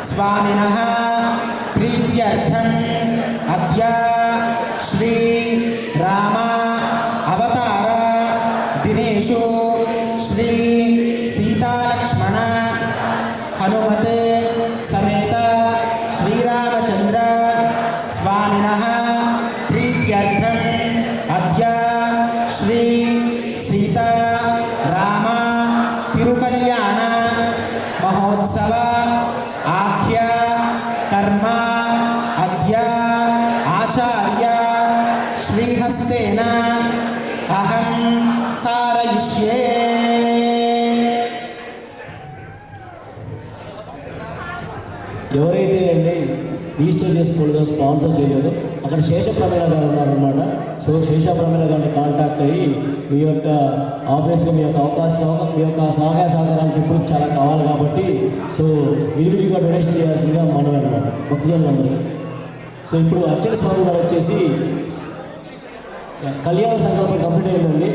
स्वामिनः प्रीत्यर्थं अद्य श्री राम अवतार दिनेषु श्री सीतालक्ष्मण हनुमत समेत श्रीरामचंद्र स्वामिनः प्रीत्यर्थं अद्य श्री सीता राम तिरुकल्याण महोत्सव आख्य कर्म अद्य आचार्य श्रीहस्तेन अहं कारयिष्ये। ఎవరైతే అండి రిజిస్టర్ చేసుకోలేదో స్పాన్సర్ చేయలేదో అక్కడ శేషప్రమేణ గారు ఉన్నారనమాట. సో శేషప్రమేణ గారిని కాంటాక్ట్ అయ్యి మీ యొక్క ఆబ్వియస్గా మీ యొక్క మీ యొక్క సహాయ సహకారానికి ఇప్పుడు చాలా కావాలి కాబట్టి సో విరివిగా డొనేషన్ చేయాల్సిందిగా మనమే అనమాట భక్తులందరికీ. సో ఇప్పుడు అర్చక స్వామి గారు వచ్చేసి కళ్యాణ సంకల్పం కంప్లీట్ అయిందండి.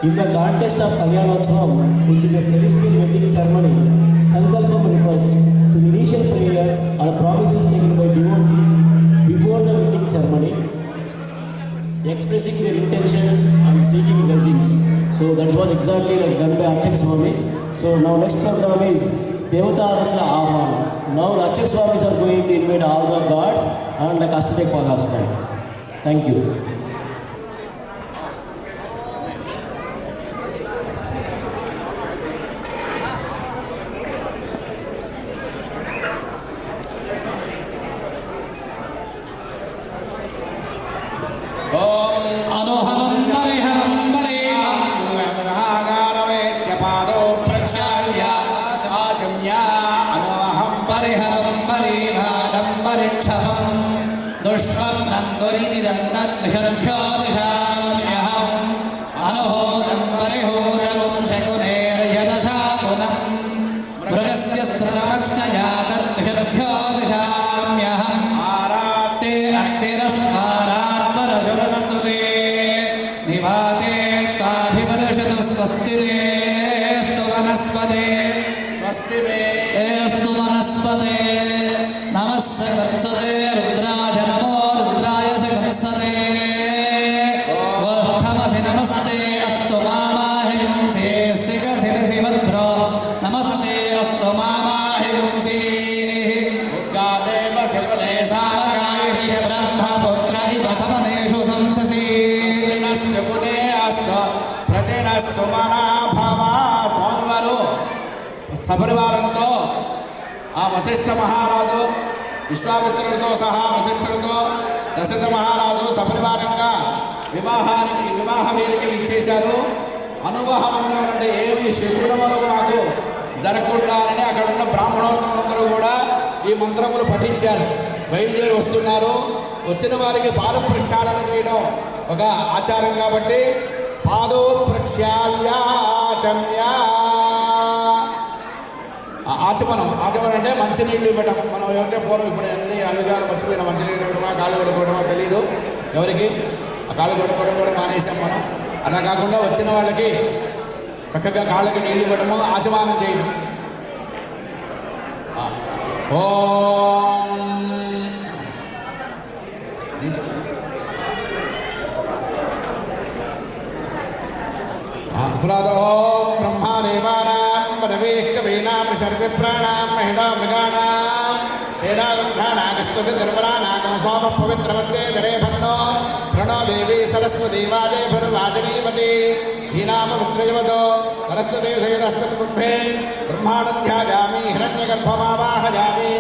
In the context of Kalyanotsavam, which is a celestial wedding ceremony, Sankalpam refers to the initial prayer or promises taken by devotees before the wedding ceremony, expressing their intentions and seeking blessings. So that was exactly like done by Archak Swamis. So now next program is Devata Arasla Avan. Now Archak Swamis are going to invite all the gods and the Kastadek Pagastan. Thank you. Brahmaputra इव समनेषु संससि ప్రతేన సుమనాభవ స్వామివారు సపరివారంతో ఆ వశిష్ఠ మహారాజు విశ్వామిత్రుడితో సహా వశిష్ఠులతో దశరథ మహారాజు సపరివారంగా వివాహ వేదికలు ఇచ్చేశారు. అనుభవంలో అంటే ఏమి శత్రువులకు నాకు జరగకుండాలని అక్కడ ఉన్న బ్రాహ్మణోత్తములందరూ కూడా ఈ మంత్రములు పఠించారు. బయలుదేరి వస్తున్నారు. వచ్చిన వారికి పాద ప్రక్షాళన చేయడం ఒక ఆచారం కాబట్టి పాదో ప్రక్షాళ్యాచమ్య ఆచమనం అంటే మంచినీళ్ళు ఇవ్వటం. మనం ఏమంటే పూర్వం ఇప్పుడు అన్ని అలుగాలు మర్చిపోయిన మంచినీళ్ళు ఇవ్వడమా కాళ్ళు కొడుకోవడమా తెలీదు ఎవరికి. ఆ కాళ్ళు కొడుకోవడం కూడా మానేసాం మనం. అలా కాకుండా వచ్చిన వాళ్ళకి చక్కగా కాళ్ళకి నీళ్ళు ఇవ్వడము, ఆచమానం చేయడం. ఓం ఓం బ్రహ్మాదేవానాం పదవేః కవీనాం సర్వప్రాణాం మహిళా మృగాణాం సేనాగంధానాగస్వతి దుర్వరానాగం సోమ పవిత్రమత్తే ధరే భన్నో ప్రణో దేవీ సరస్వతీ వాదే భర్వాజనీవతి హీనామ విద్రయవదో సరస్వతీ సైరస్తత్పుంభే బ్రహ్మాణం ధ్యాయామి హిరణ్యగర్భమావాహయామి.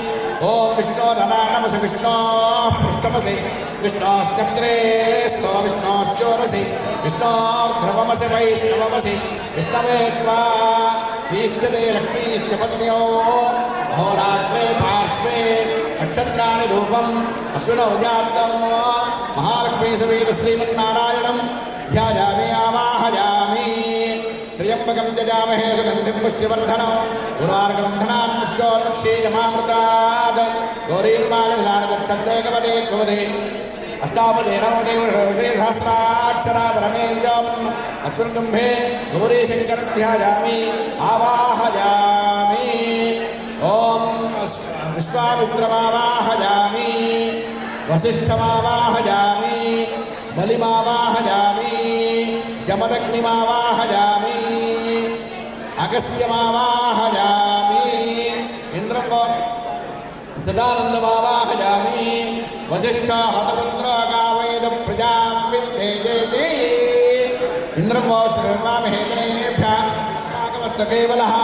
ఓం విష్ణోరనామసి విష్ణో పృష్ఠమసి విష్ణోస్త్రే స్థో విష్ణోస్యోరసి విష్ణోర్ధ్రువమసి వైష్ణవమసి విష్ణవే త్వా వీస్థితే లక్ష్మీశ్చ పత్న్యో అహోరాత్రే పార్శ్వే నక్షత్రాణి రూపం అశ్వినౌ జాతం మహాలక్ష్మీ సమేత శ్రీమన్నారాయణం ధ్యాయామి ఆవాహయామి. త్ర్యంబకం జజామహే సుగంధిం పుష్టివర్ధనం ఉర్వార్గంధనాన్ముచ్చోన్క్షీయమామృతాద్ గౌరీర్మాణిదానదక్షేకవదే భవదే అష్టాపదే నమోదే సహస్రాక్షరాపరమేవ్యం అస్మిన్ కుంభే గౌరీశంకర ధ్యాయామి ఆవాహయామి. ఓం విశ్వామిత్రమావాహయామి వసిష్ఠమావాహయామి బలిమావాహయామి జమదగ్నిమావాహయామి అగస్త్యమావాహయామి ఇంద్రం సదానందమావాహయామి వసిష్ఠ హతపుత్రకావేద ప్రజాం విత్తేజేతి ఇంద్రం శ్రీర్వామహేతనేభ్యాస్మాకమస్తు కేవలః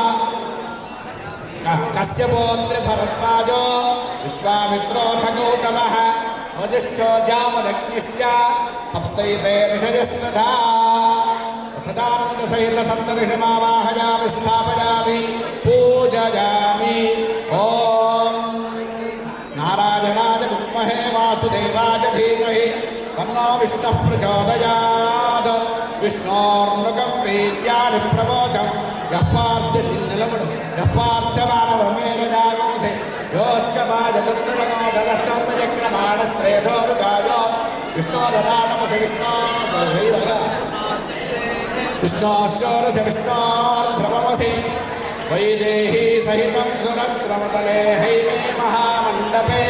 కశ్యపోత్రి భరద్వాజో విశ్వామిత్రోऽథ గౌతమః వజిష్ఠో జామదగ్నిశ్చ సప్తైతే ఋషయస్తథా సదానంద సహిత సప్తఋషిమావాహయామి స్థాపయామి పూజయామి. ఓం నారాయణాయ విద్మహే వాసుదేవాయ ధీమహి తన్నో విష్ణుః ప్రచోదయాత్. విష్ణోర్ముఖం వీర్యాణి ప్రవోచం యః పార్థ నిలబడు యః పార్థమానవమేనజాగంసే యోస్కమాజగత్తరమోదలస్తమయక్రమాణశ్రేధోరుగాయో విష్ణోరనాటమసి విష్ణోశోరసి విష్ణోర్ధ్రవమసి వైదేహీ సహితం సురద్రమతలే హైమే మహామండపే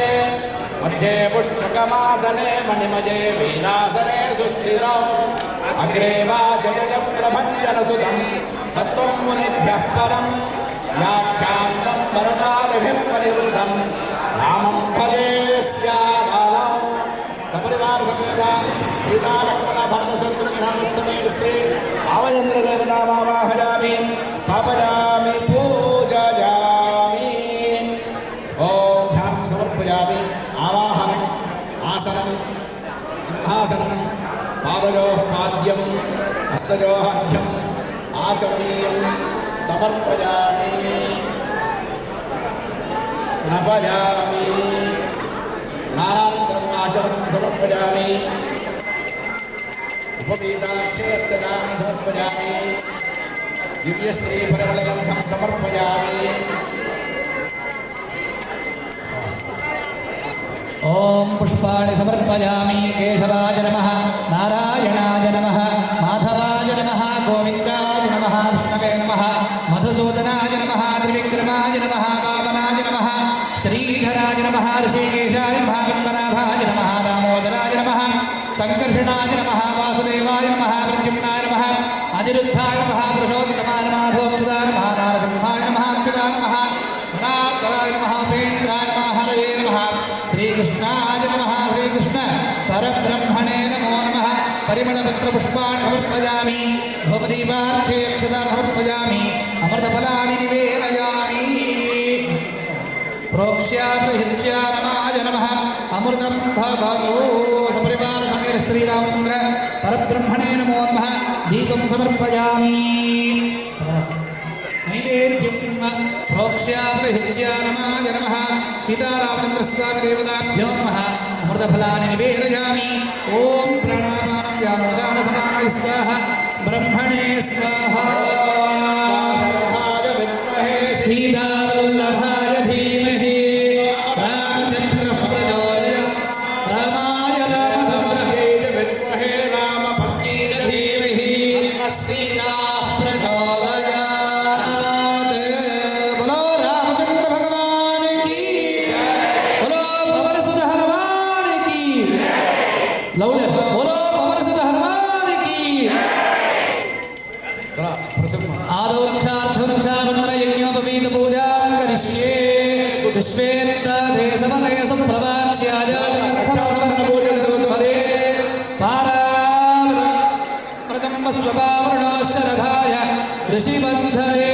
మధ్యే పుష్పకమాసనే మణిమయే వీణాసనే సుస్థిరం అగ్రే వాచయజ ప్రభంజనసుతం తత్వం మునిభ్యః పరం వ్యాఖ్యాంతం వరదాదిభిః పరివృతం రామం భజే శ్యామలం. సపరివార సమేత సీతా లక్ష్మణ భరత శత్రుఘ్న సమేత శ్రీ రామచంద్ర దేవతామావాహయామి స్థాపయామి పూజయామి. ఓం ధ్యానం సమర్పయామి. ఆవాహనం ఆసనం సింహాసనం పాదయోః పాద్యం హస్తయోః అర్ఘ్యం ఆచమనీయం సమర్పయామి స్నాపయామి. స్నానానంతరం ఆచమనం సమర్పయామి. ఉపవీతాక్షరక్షణాం సమర్పయామి. దివ్యశ్రీ పరిమళగంధం సమర్పయామి. ఓం పుష్పాణి సమర్పయామి. కేశవాయ నమః, నారాయణాయ నమః, మాధవాయ నమః, గోవిందాయ నమః, విష్ణవే నమః, మధుసూదనాయ నమః, త్రివిక్రమాయ నమః, వామనాయ నమః, శ్రీధరాయ నమః, ఋషికేశాయ నమః, పద్మనాభాయ నమః, దామోదరాయ నమః, సంకర్షణాయ నమః, వాసుదేవాయ నమః, ప్రద్యుమ్నాయ నమః, అనిరుద్ధాయ నమః, పురుషోత్తమాయ నమః, ధూమ్సుదాయ నమః, నారసింహాయ నమః, అచ్యుతాయ నమః, నారాయణాయ నమః, ఉపేంద్రాయ నమః, హరయే నమః, శ్రీకృష్ణాయ నమః. శ్రీకృష్ణ పరబ్రహ్మణే నమో నమః. పరిమళపత్ర పుష్పాణి సమర్పయామి. धूपदीपार्थे अक्षतान् समर्पयामि अमृतफलानि निवेदयामि प्रोक्ष्याभिहित्या नमाय नमः अमृतं भवतु सपरिवारसमेत श्रीरामचन्द्र परब्रह्मणे नमो नमः दीपं समर्पयामि नैवेद्यं प्रोक्ष्याभिहित्या नमाय नमः सीतारामचन्द्रस्वामी देवताभ्यो नमः अमृतफलानि निवेदयामि ॐ प्राणापानं व्यामोदानसमानाय स्वाहा ब्रह्मणे स्वाहा सीतावल्लभाय धीमहि रामचन्द्रः प्रचोदयात् रामाय रामभद्राय विद्महे रामभद्राय धीमहि सीताः प्रचोदयात् बोलो रामचन्द्र भगवान की बोलो पवन सुत हनुमान की लौले बोलो पवन सुत हनुमान की आदौ रक्षार्थरक्षाबन्धनयज्ञोपवीत पूजां करिष्ये विश्वेत्तदे समदे सुप्रभास्याजातमूर्धरे पारावृतम्बस्वपावृणोशरभाय ऋषिबन्धरे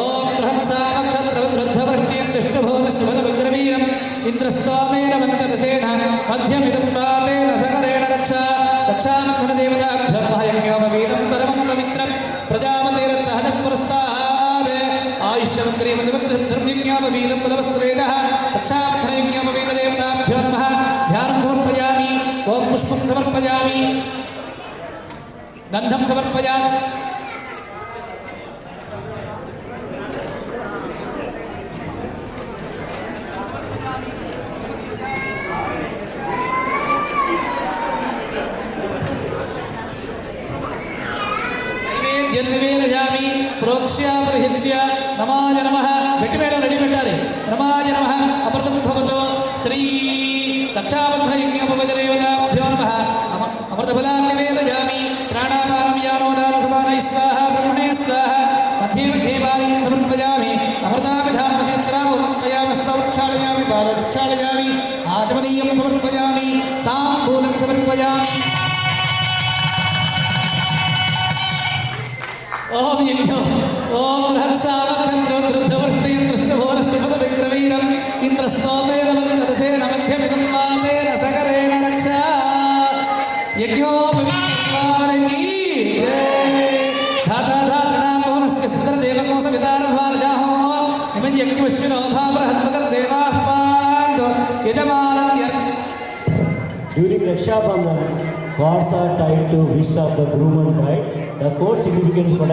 ॐ बृहत्सामक्षत्रवृद्धवृष्ट्यं दुष्टभोमश्वलविग्रवीरम् इन्द्रस्वामेन पञ्चदशेन मध्यमिदं प्रातेन सकरेण रक्षामग्नदेवताभ्यः यज्ञोपवीतं परमं पवित्रं प्रजापतिरत्सहजः पुरस्तात् आयुष्यमन्त्रीमतिमन्त्रिं पुलवस्त्रेणः रक्षामग्नयज्ञोपवीतदेवताभ्यो नमः ध्यानं समर्पयामि ॐ पुष्पं समर्पयामि गन्धं समर्पयामि నివేదయామి ప్రోక్ష్యాప్రహిత్య నమాయ నమః వెట్టిమేళ రెడీ పెట్టాలి నమాయ నమః అమృతం భవతు శ్రీ రక్షాబంధనయజ్ఞోపవితదేవతాభ్యో నమః అమృతఫలాన్ని నివేదయామి ప్రాణాపానం యానోదాన సమానై స్వాహ బ్రహ్మణే స్వాహ మధ్యే మధ్యే బాలీం సమర్పయామి అమృతాభిధానమతింద్రాము సమర్పయామస్తౌ ప్రక్షాళయామి పాద ప్రక్షాళయామి ఆచమనీయం సమర్పయామి తాంబూలం సమర్పయామి ओम यज्ञो ओम बृहत्सामक्षत्रवृद्धवृष्टिं दृष्टभोरश्वपदविग्रवीरम् इन्द्रस्वामेन मन्ददशेन मध्यमिदं वामेन सकरेण रक्षा यज्ञोपवीतभगवान् की जय धाता धातृणां भुवनस्य सिद्धदेवकोसवितारभारशाहो इमं यज्ञमश्विनो भावबृहत्पतिर्देवाः पान्तु यजमानं During Raksha Bandhan, cords are tied to wrist of the groom and bride. The cord significance for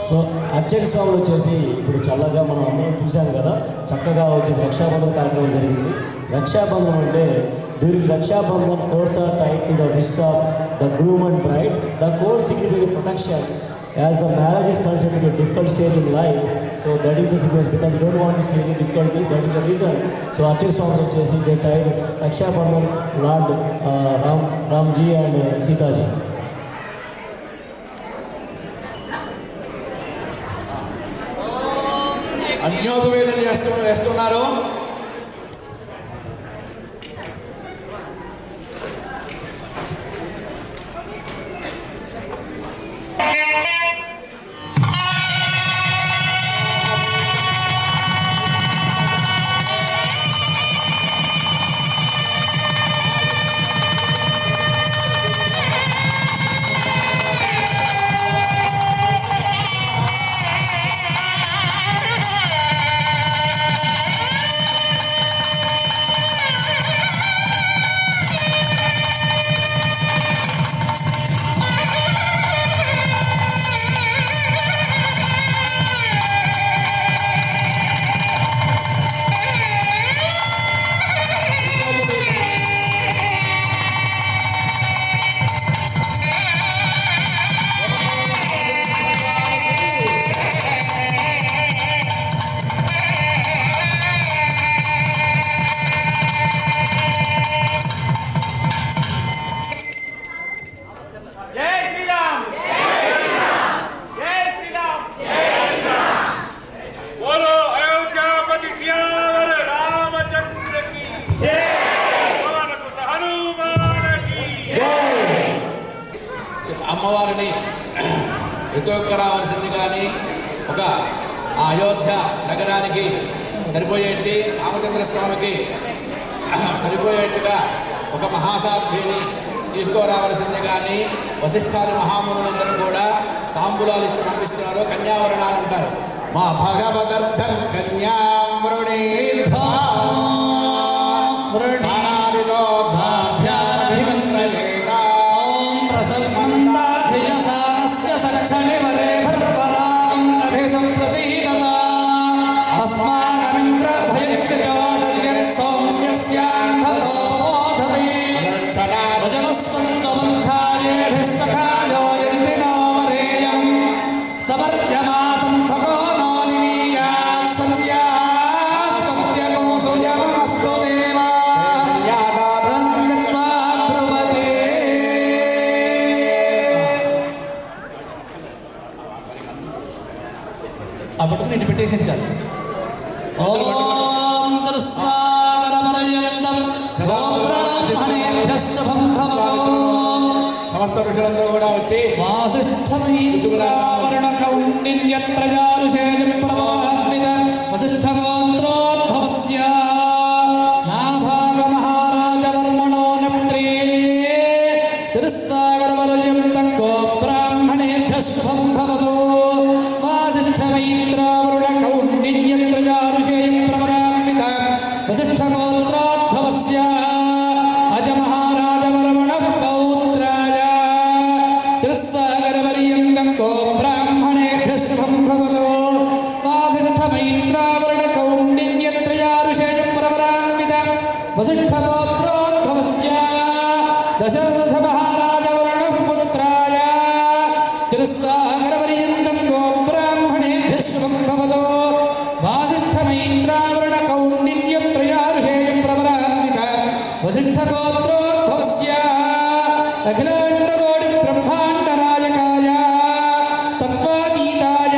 so అర్చక స్వాములు వచ్చేసి ఇప్పుడు చల్లగా మనం అందరం చూసాం కదా, చక్కగా వచ్చేసి రక్షాబంధన్ కార్యక్రమం జరిగింది. రక్షాబంధన్ అంటే during Raksha Bandhan cords are tied to the wrists of the groom and bride. The cord signifies protection as the marriage is considered a difficult stage in life. So that is the significance, because we don't want to see any difficulties. That is the reason. So అర్చక స్వాములు వచ్చేసి they tied Rakshabandhan Lord Ramji and Sitaji. అన్యోపవేదన వేస్తున్నారు. తీసుకురావాల్సింది కానీ ఒక ఆ అయోధ్య నగరానికి సరిపోయేటి రామచంద్ర స్వామికి సరిపోయేట్టుగా ఒక మహాసాధ్విని తీసుకురావాల్సింది కానీ వశిష్ఠాది మహామునులందరూ కూడా తాంబూలాలు ఇచ్చి పంపిస్తున్నారు. కన్యావరణాలు అంటారు. మా భగవదర్థం కన్యావృణే ఆ పట్టుకుని ఇటు పెట్టేసించాలి. ఓం తస్సాగరపర్యంతం బ్రాహ్మణేభ్యః శుభం భవతు. సమస్త ఋషులందరూ కూడా వచ్చి వాసిష్ఠమీంద్రావరణ కౌండిన్యత్రయారుషేయం ప్రవాహ్నిద వసిష్ఠగోత్రోద్భవస్య నాభాగ మహారాజవర్మణో నప్త్రే తిరుస్సాగరపర్యంతం గోబ్రాహ్మణేభ్యః శుభం భవతు. వాసిష్ఠమైత్రావరుణ కౌండిన్యత్రయారుషేయం ప్రవరాన్విత వసిష్ఠగోత్రోద్భవస్య అజ మహారాజవర్మణః పౌత్రాయ తిరుస్సాగరపర్యంతం గోబ్రాహ్మణేభ్యః శుభం భవతు. వాసిష్ఠమైత్రావరుణ కౌండిన్యత్రయారుషేయం ప్రవరాన్విత వసిష్ఠగోత్రోద్భవస్య దశరథ మహారాజవర్మణః పుత్రాయ తిరుస్సాగరపర్యంతం గోబ్రాహ్మణేభ్యః శుభం భవతు. వాసిష్ఠమైత్రావరుణ కౌండిన్యత్రయారుషేయం ప్రవరాన్విత వసిష్ఠగోత్రోద్భవస్య అఖిలాండకోటి బ్రహ్మాండనాయకాయ తత్వాతీతాయ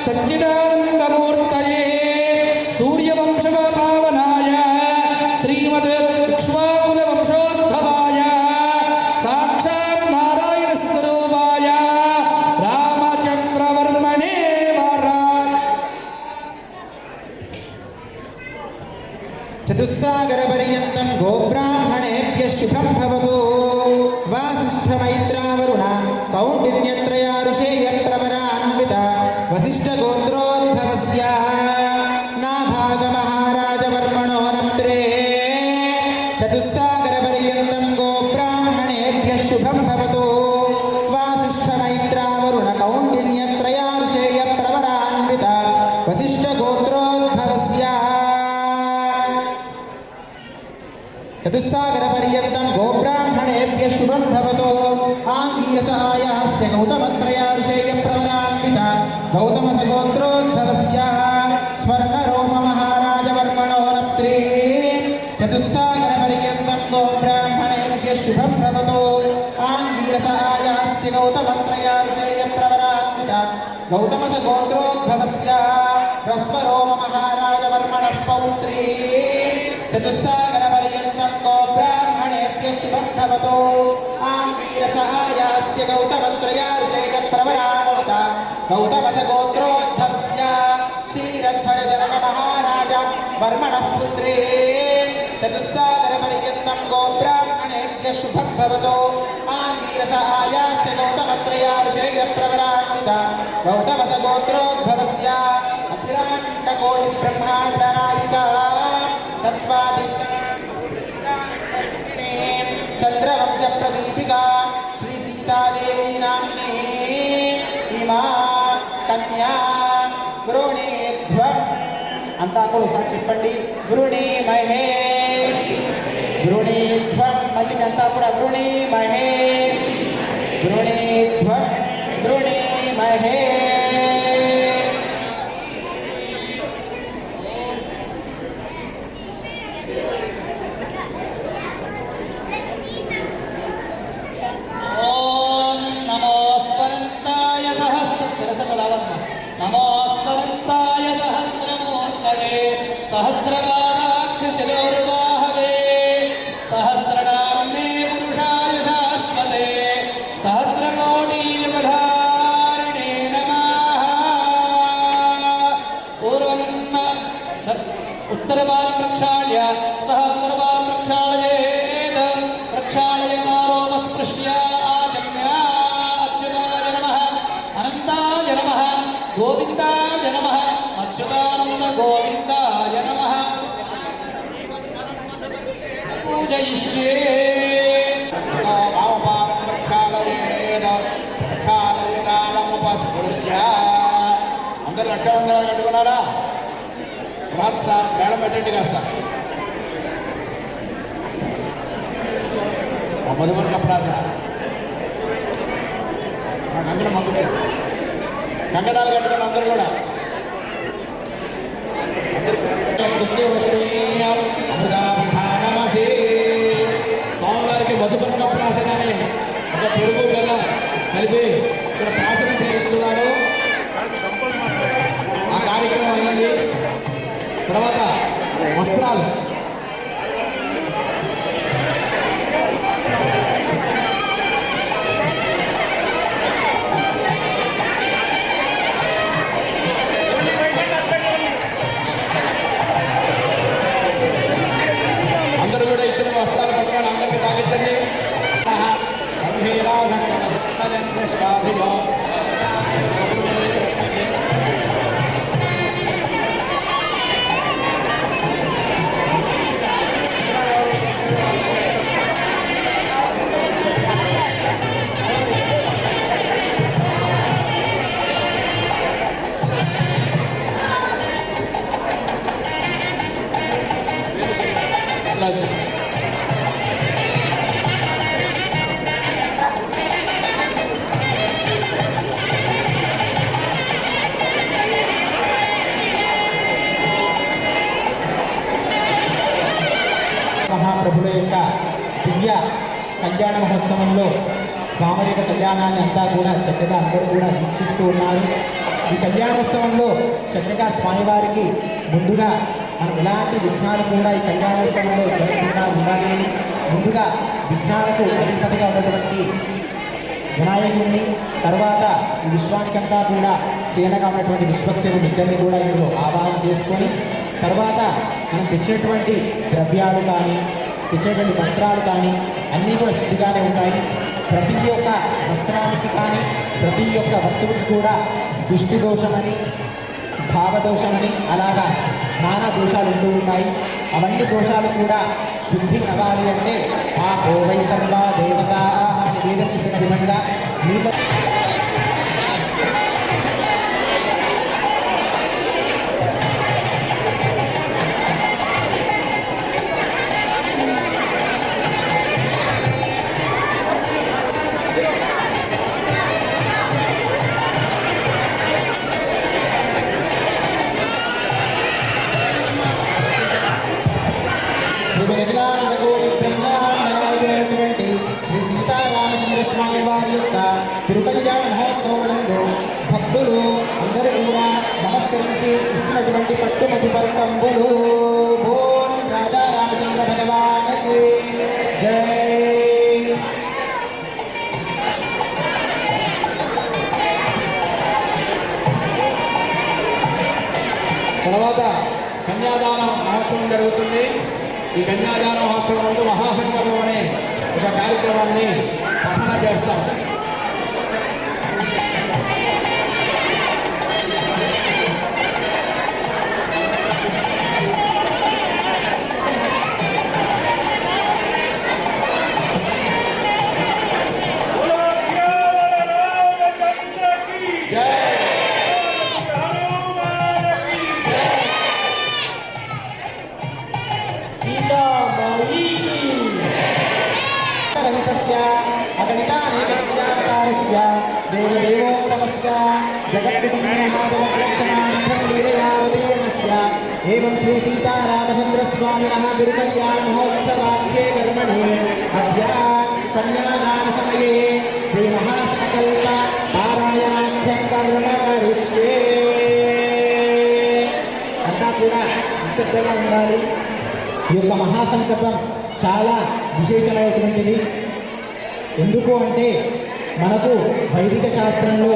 సచ్చిదానందమూర్తయే సూర్యవంశపావనాయ శ్రీమద్ ఇక్ష్వాకులవంశోద్భవాయ సాక్షాత్ నారాయణ స్వరూపాయ రామచంద్రవర్మణే వారాన్. చతుస్సాగరపర్యంతం గోబ్రాహ్మణేభ్యః శుభం భవతు. వాసిష్ఠమైత్రావరుణ కౌండిన్యత్రయారుషేయం ప్రవరాన్విత వసిష్ఠగోత్రోద్భవస్య నాభాగ మహారాజవర్మణో నప్త్రే చతుస్సాగరపర్యంతం గోబ్రాహ్మణేభ్యః శుభం భవతు. వాసిష్ఠమైత్రావరుణ కౌండిన్యత్రయారుషేయం ప్రవరాన్విత వసిష్ఠగోత్రోద్భవస్య చతుస్సాగరపర్యంతం గోబ్రాహ్మణేభ్యః శుభం భవతు. ఆంగీరసహాయస్య గౌతమత్రయారుషేయం ప్రవరాన్విత గౌతమసగోత్రోద్భవస్య స్వర్ణరోమ మహారాజవర్మణో నప్త్రే చతుస్సాగరపర్యంతం గోబ్రాహ్మణేభ్యః శుభం భవతు. ఆంగీరసహాయస్య గౌతమత్రయారుషేయం ప్రవరాన్విత గౌతమసగోత్రోద్భవస్య హ్రస్వరోమ మహారాజవర్మణః పౌత్రీ చతుస్సాగరపర్యంతం గోబ్రాహ్మణేభ్యః శుభం భవతు. ఆంగీరసహాయస్య గౌతమత్రయారుషేయం ప్రవరాన్విత గౌతమసగోత్రోద్భవస్య శ్రీరధ్వరజనక మహారాజ వర్మణః పుత్రే చతుస్సాగరపర్యంతం గోబ్రాహ్మణేభ్యః శుభం భవతు. ఆంగీరసహాయస్య గౌతమత్రయారుషేయం ప్రవరాన్విత గౌతమసగోత్రోద్భవస్య అఖిలాండకోటి బ్రహ్మాండనాయిక చంద్రవంశ ప్రదీపికా శ్రీ సీతాదేవి నామ్నీ ఇమా కన్యా వృణీధ్వం. అంతా కూడా ఒకసారి చెప్పండి. వృణీమహే వృణీధ్వం. మళ్ళీ అంతా కూడా వృణీమహే వృణీధ్వం వృణీమహే. ఓం నమోస్పరంతాయ నమోస్పరంతాయ సహస్రమూర్తయే సహస్రపాదాక్షశిరోర్వాహవే సహస్రనామ్నే పురుషాయ శాశ్వతే సహస్రకోటీపధారిణే उत्तरभागं प्रक्षाल्य ततः उत्तरभागं प्रक्षालयेत् प्रक्षालयनारोपस्पृश्य आचम्य अच्युताय नमः अनन्ताय नमः गोविन्दाय नमः अच्युतानन्द गोविन्दाय नमः पूजयिष्ये అందరు లక్షణంగా కట్టుకున్నారా? సార్ మేడం పెట్టండి కాస్త మధుమర్ కపడా సార్ కంగణ పంపించారు. కంగణాలు కట్టుకుని అందరూ కూడా స్వామివారికి మధుమర్ కపడాసనాన్ని ఒక పెరుగు గల కలిపి ఇక్కడ ప్రాసనం చేయిస్తున్నారు. ఆ కార్యక్రమం అయింది. తర్వాత వస్త్రాలు అందరూ కూడా ఇచ్చిన వస్త్రాలు పట్టుకొని అందరికీ తాగించండి. మహాప్రభుల యొక్క దివ్య కళ్యాణ మహోత్సవంలో స్వామి యొక్క కళ్యాణాన్ని అంతా కూడా చక్కగా అందరూ కూడా వీక్షిస్తూ ఉన్నారు. ఈ కళ్యాణోత్సవంలో చక్కగా స్వామివారికి ముందుగా మనం ఎలాంటి విఘ్నాలు కూడా ఈ కళ్యాణోత్సవంలో జరగకుండా ఉండాలి. ముందుగా విఘ్నాలకు అధిపతిగా ఉన్నటువంటి వినాయకుడిని, తర్వాత ఈ విశ్వానికంతా కూడా సేనగా ఉన్నటువంటి విశ్వక్సేనుని ఇద్దరిని కూడా ఇందులో ఆవాహన చేసుకొని, తర్వాత మనం తెచ్చినటువంటి ద్రవ్యాలు కానీ తెచ్చేటువంటి వస్త్రాలు కానీ అన్నీ కూడా శుద్ధిగానే ఉంటాయి. ప్రతి ఒక్క వస్త్రానికి కానీ ప్రతి ఒక్క వస్తువుకి కూడా దృష్టి దోషమని, భావదోషమని అలాగా నానా దోషాలు ఉంటూ ఉన్నాయి. అవన్నీ దోషాలు కూడా శుద్ధి అవ్వాలి అంటే ఆ ఓవై సర్వా దేవతా అని వేదం చెప్పిన విధంగా మీతో శ్రీ సీతారామచంద్ర స్వామి వారి యొక్క తిరుకల్యాణ మహోత్సవంలో భక్తులు అందరూ కూడా నమస్కరించి ఇస్తున్నటువంటి పట్టుమతి పల్కంబులు ఓం రాధా రామచంద్ర భగవానికి జై. తర్వాత కన్యాదాన మహోత్సవం జరుగుతుంది. ఈ కన్యాదాన మహోత్సవం ముందు మహాసంకల్పం అనే ఒక కార్యక్రమాన్ని పఠన చేస్తాం. एवं श्री सीतारामचंद्र स्वामिनः तिरुकल्याण महोत्सवाख्ये कर्मणि अद्य कन्यादान समये श्री महासंकल्प पारायणाख्यं कर्म करिष्ये. అంతా కూడా నిశ్శబ్దంగా ఉండాలి. ఈ యొక్క మహాసంకల్పం చాలా విశేషమైనటువంటిది. ఎందుకు అంటే మనకు వైదిక శాస్త్రంలో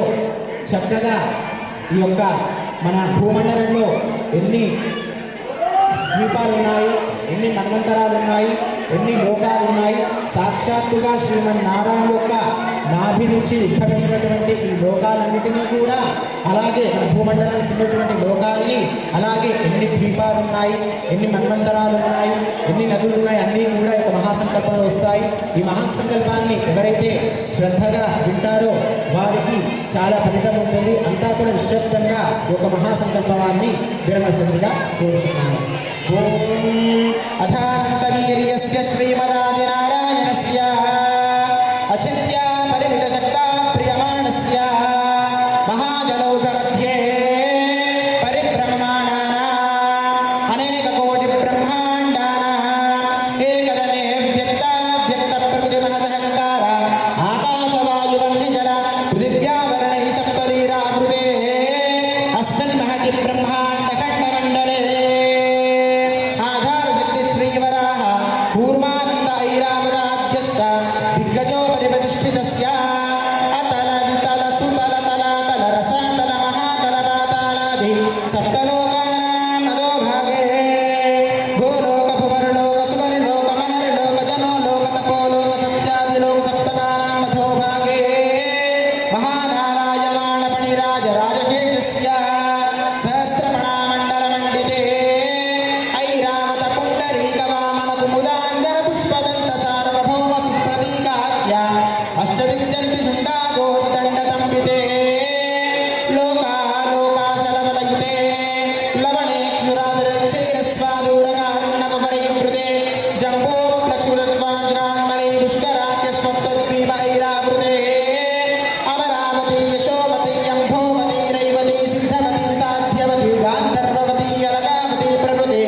చక్కగా ఈ యొక్క మన భూమండలంలో ఎన్ని ద్వీపాలు ఉన్నాయి, ఎన్ని మన్వంతరాలు ఉన్నాయి, ఎన్ని లోకాలు ఉన్నాయి. సాక్షాత్తుగా శ్రీమన్నారాయణ యొక్క నాభి నుంచి ఉద్భవించినటువంటి ఈ లోకాలన్నిటినీ కూడా, అలాగే మన భూమండలానికి ఉన్నటువంటి లోకాలని, అలాగే ఎన్ని ద్వీపాలు ఉన్నాయి, ఎన్ని మన్వంతరాలు ఉన్నాయి, ఎన్ని నదులు ఉన్నాయి, అన్నీ కూడా ఒక మహాసంకల్పంలో వస్తాయి. ఈ మహాసంకల్పాన్ని ఎవరైతే శ్రద్ధగా వింటారో వారికి చాలా ఫలితం ఉంటుంది. అంతా కూడా నిశ్శబ్దంగా ఒక మహాసంకల్పాన్ని విరమల్సిందిగా కోరుతున్నాను. ఓం అథానంతవీర్యస్య శ్రీమదాదినారాయణస్య అచింత్య పరిమిత శక్తా ప్రియమాణస్య మహాజలౌకమధ్యే పరిభ్రమమాణానాం అనేక కోటి బ్రహ్మాండానాం ఏకదనే వ్యక్త వ్యక్త ప్రకృతి మహదహంకార ఆకాశవాయువన్నిజల పృథివ్యావరణై సప్తదీరావృతే అస్మిన్ మహతి బ్రహ్మాండ ఖండమండలే ఆధారశక్తి శ్రీవరాహ కూర్మానంద ఐరావతాధ్యష్ట దిగ్గజో పరిప్రతిష్ఠితస్య అతల వితల సుతల తలాతల రసాతల మహాతల పాతాళాది సప్తలోకానాం అధోభాగే భూలోక భువర్లోక సువర్లోక మహర్లోక జనోలోక తపోలోక సత్యాదిలోక సప్తకానాం అధోభాగే మహానారాయమాణ పణిరాజ రాజశేషస్య సహస్రమణామండలమండితే ఐరావత పుండరీక వామన కుముదాంగన పుష్పదంత సార్వభౌమ సుప్రతీకాఖ్య అష్టదిగ్జంతి శుండాగోర్దండ తంబితే లోకాలోకాచలవలయుతే లవణే క్షురాదిరక్షైరస్వాదూడకాన్నపరివృతే జంబోప్లక్షురద్వాంజాన్మణి పుష్కరాఖ్య స్వప్తద్వీప ఐరావృతే అమరావతి యశోవతి అంభోవతి రైవతి సిద్ధవతి సాధ్యవతి గాంధర్వవతి అలగావతి ప్రకృతి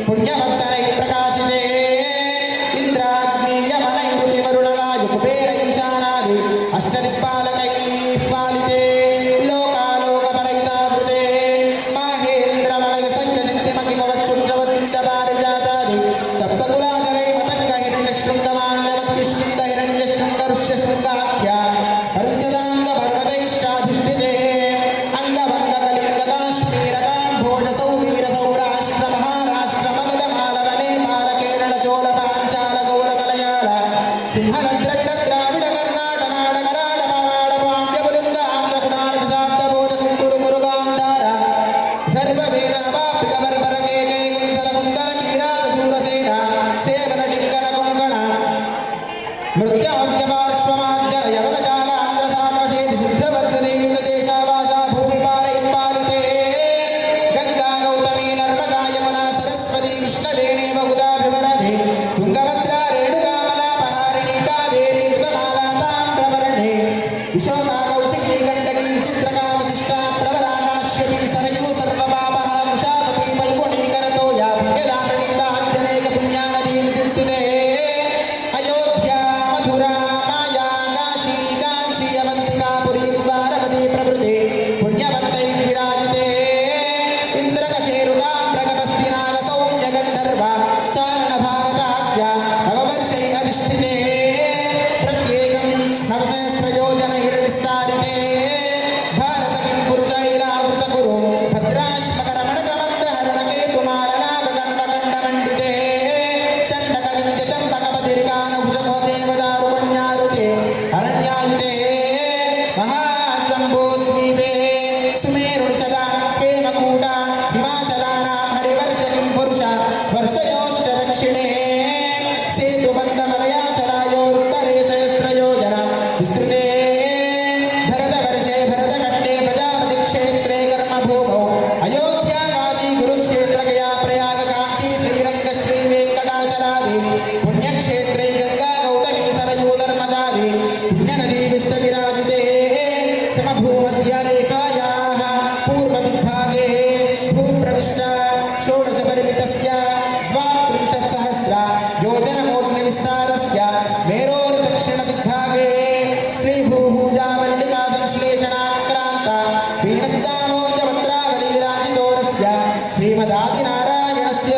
పుణ్యభక్తై ప్రకాశితే ఇంద్రాగ్నేయమనైరుతి వరుణవాయు కుబేర ఈశానాది అష్టదిక్పాలకై పాలితే లోకాలోకపరైతావృతే మాహేంద్రమలయ సంచలిత్యమకిమవచ్చుండవతిండపారిజాతాది సప్తకులాధరై మతంగ హిరణ్యశృంగమాల్యవత్కృష్ణుండ హిరణ్యశృంగ ఋష్యశృంగాఖ్య అరుంచదాంగ పర్వతైష్టాధిష్ఠితే అంగభంగ కళింగ కాశ్మీర కాంభోజ సౌవీర సౌరాష్ట్ర మహారాష్ట్ర మగధ మాలవ నేపాల కేరళ చోళ పాంచాల గౌర మలయాళ సింహల ద్రవిడ ద్రావిడ కర్ణాట నాడ కరాడ పారాడ పాండ్య బృంద ఆంధ్ర కుణాళ దిశాంత భోజ కుంకుడు మురుగాంధార గర్భ వేద నవాపిక బర్బర కేకై కుంసల కుందర కీరాత శూరసేన సేవన టింకర కొంకణ మృత్యావ్యపార్శ్వమాధ్య యవనజాల ఆంధ్రసామచేతి సిద్ధవర్ధదేయుత దేశావాస భూమిపాలైపాలితే గంగా గౌతమీ నర్మదా యమునా సరస్వతి కృష్ణవేణి బహుదాభివరణే తుంగభద్రా రేణుకామలాపహారిణి కావేరీ కృతమాలా తామ్రవర్ణే విశోకా కౌశికీ గండకీ చిత్రకా వశిష్టా ప్రవరా కాశ్యపీ సరయూ సర్వపాపః వృషావతీ పల్గుణీ కరతోయా పుణ్యదామణీతాన్యనేక పుణ్యానదీం కీర్తితే అయోధ్యా మధురా మాయా కాశీ కాంచీ అవంతికా పురీ ద్వారవతీ ప్రభృతి పుణ్యవంతై విరాజితే ఇంద్రకశేరుతామ్రగపస్తి నాగ సౌమ్య గంధర్వ చారణ భారతాఖ్య నవవర్షై అధిష్ఠితే ప్రత్యేకం నవసహస్రయోజన హిరణిస్తారితే భారత కిం పురుషైరావృత గురు భద్రాశ్మకర మణకమంద హరణ కేతుమాలనాభకండమండితే చండక వింధ్య చంపకపతిరికానుభుజమో దేవదారు పుణ్యారుతే అరణ్యాయుతే మహాజంబోద్వీపే సుమేరుషదా హేమకూట హిమాచలానాం హరివర్ష కిం పురుష వర్షయోశ్చ దక్షిణే సేతుబంధమలయాచలాయోరుత్తరే సహస్రయోజన విస్తృతే భరతవర్షే భరతఖండే ప్రజాపతి క్షేత్రే కర్మభూమౌ అయోధ్యా కాశీ కురుక్షేత్ర గయా ప్రయాగ కాంచీ శ్రీరంగ శ్రీ వెంకటాచలాది పుణ్యక్షేత్రే గంగా గౌతమీ సరయూ నర్మదాది పుణ్యనదీ విష్ట విరాజితే సమభూమధ్యరేఖాయాః పూర్వవిభాగే భూప్రవిష్ట షోడశ పరిమితస్య ద్వాత్రింశత్సహస్ర యోజనమూర్ధ్నివిస్తారస్య మేరోర్దక్షిణదిగ్భాగే శ్రీభూభూజావల్లికా సంశ్లేషణాక్రాంత వీణస్థానోజవత్రావలీరాజితోరస్య శ్రీమదాదినారాయణస్య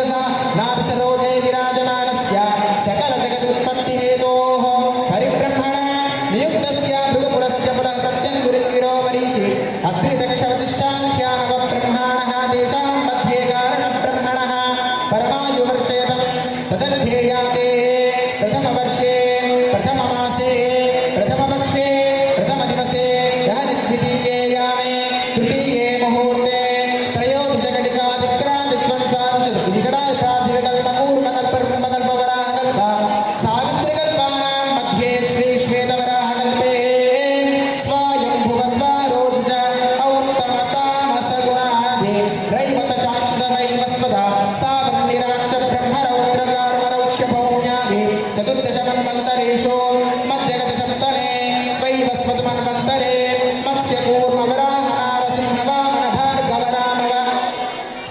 నాభిసరోజే విరాజమానస్య సకల జగదుత్పత్తిహేతోః పరిబ్రహ్మణ నియుక్తస్య భృగుపురస్య పురః సత్యం గురుగిరో మరీషి అద్రిదక్షవతిష్టాఖ్యానవ బ్రహ్మాణః తేషాం మధ్యే కారణ బ్రహ్మణః పరమా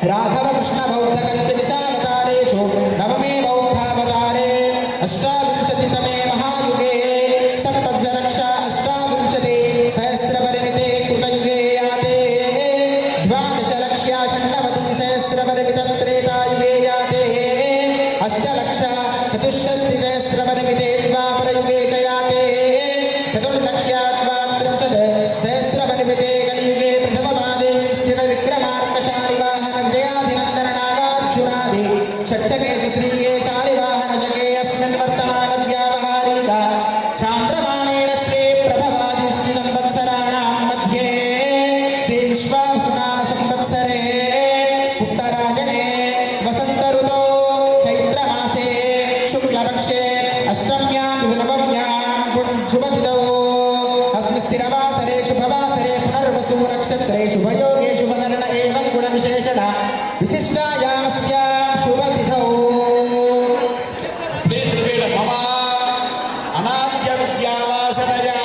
राघव कृष्ण बौद्ध कल्पितावतारेषु नवमे बौद्धावतारे अष्टाविंशतितमे महायुगे सप्तदशरक्षा अष्टाविंशति सहस्रपरिमिते कृतयुगे याते द्वादशलक्ष्या षण्णवति सहस्रपरिमितं त्रेतायुगे याते अष्टलक्ष चतुष्षष्टि सहस्रपरिमिते द्वापरयुगे च याते चतुर्लक्ष्या द्वात्रिंशत् सहस्रपरिमिते कलियुगे प्रथमपादे स्थिर विक्रमार्कशालि वाहन जयाभिनन्दन नागार्जुनादि षट्चके तृतीये शालिवाहन शके अस्मिन् वर्तमान व्यावहारिका चान्द्रमाणेन श्री प्रभवादिष्टि संवत्सराणां मध्ये श्री विश्वावसुनाम संवत्सरे उत्तरायणे वसन्त ऋतौ चैत्रमासे शुक्लपक्षे अष्टम्यां नवम्यां शुभतिथौ अस्मिन् स्थिरवासरे शुभवासरे पुनर्वसु नक्षत्रे शुभयोगे शुभनरण एवं गुणविशेषण विशिष्टायामस्य शुभतिथौ मम अनाद्य विद्यावासनया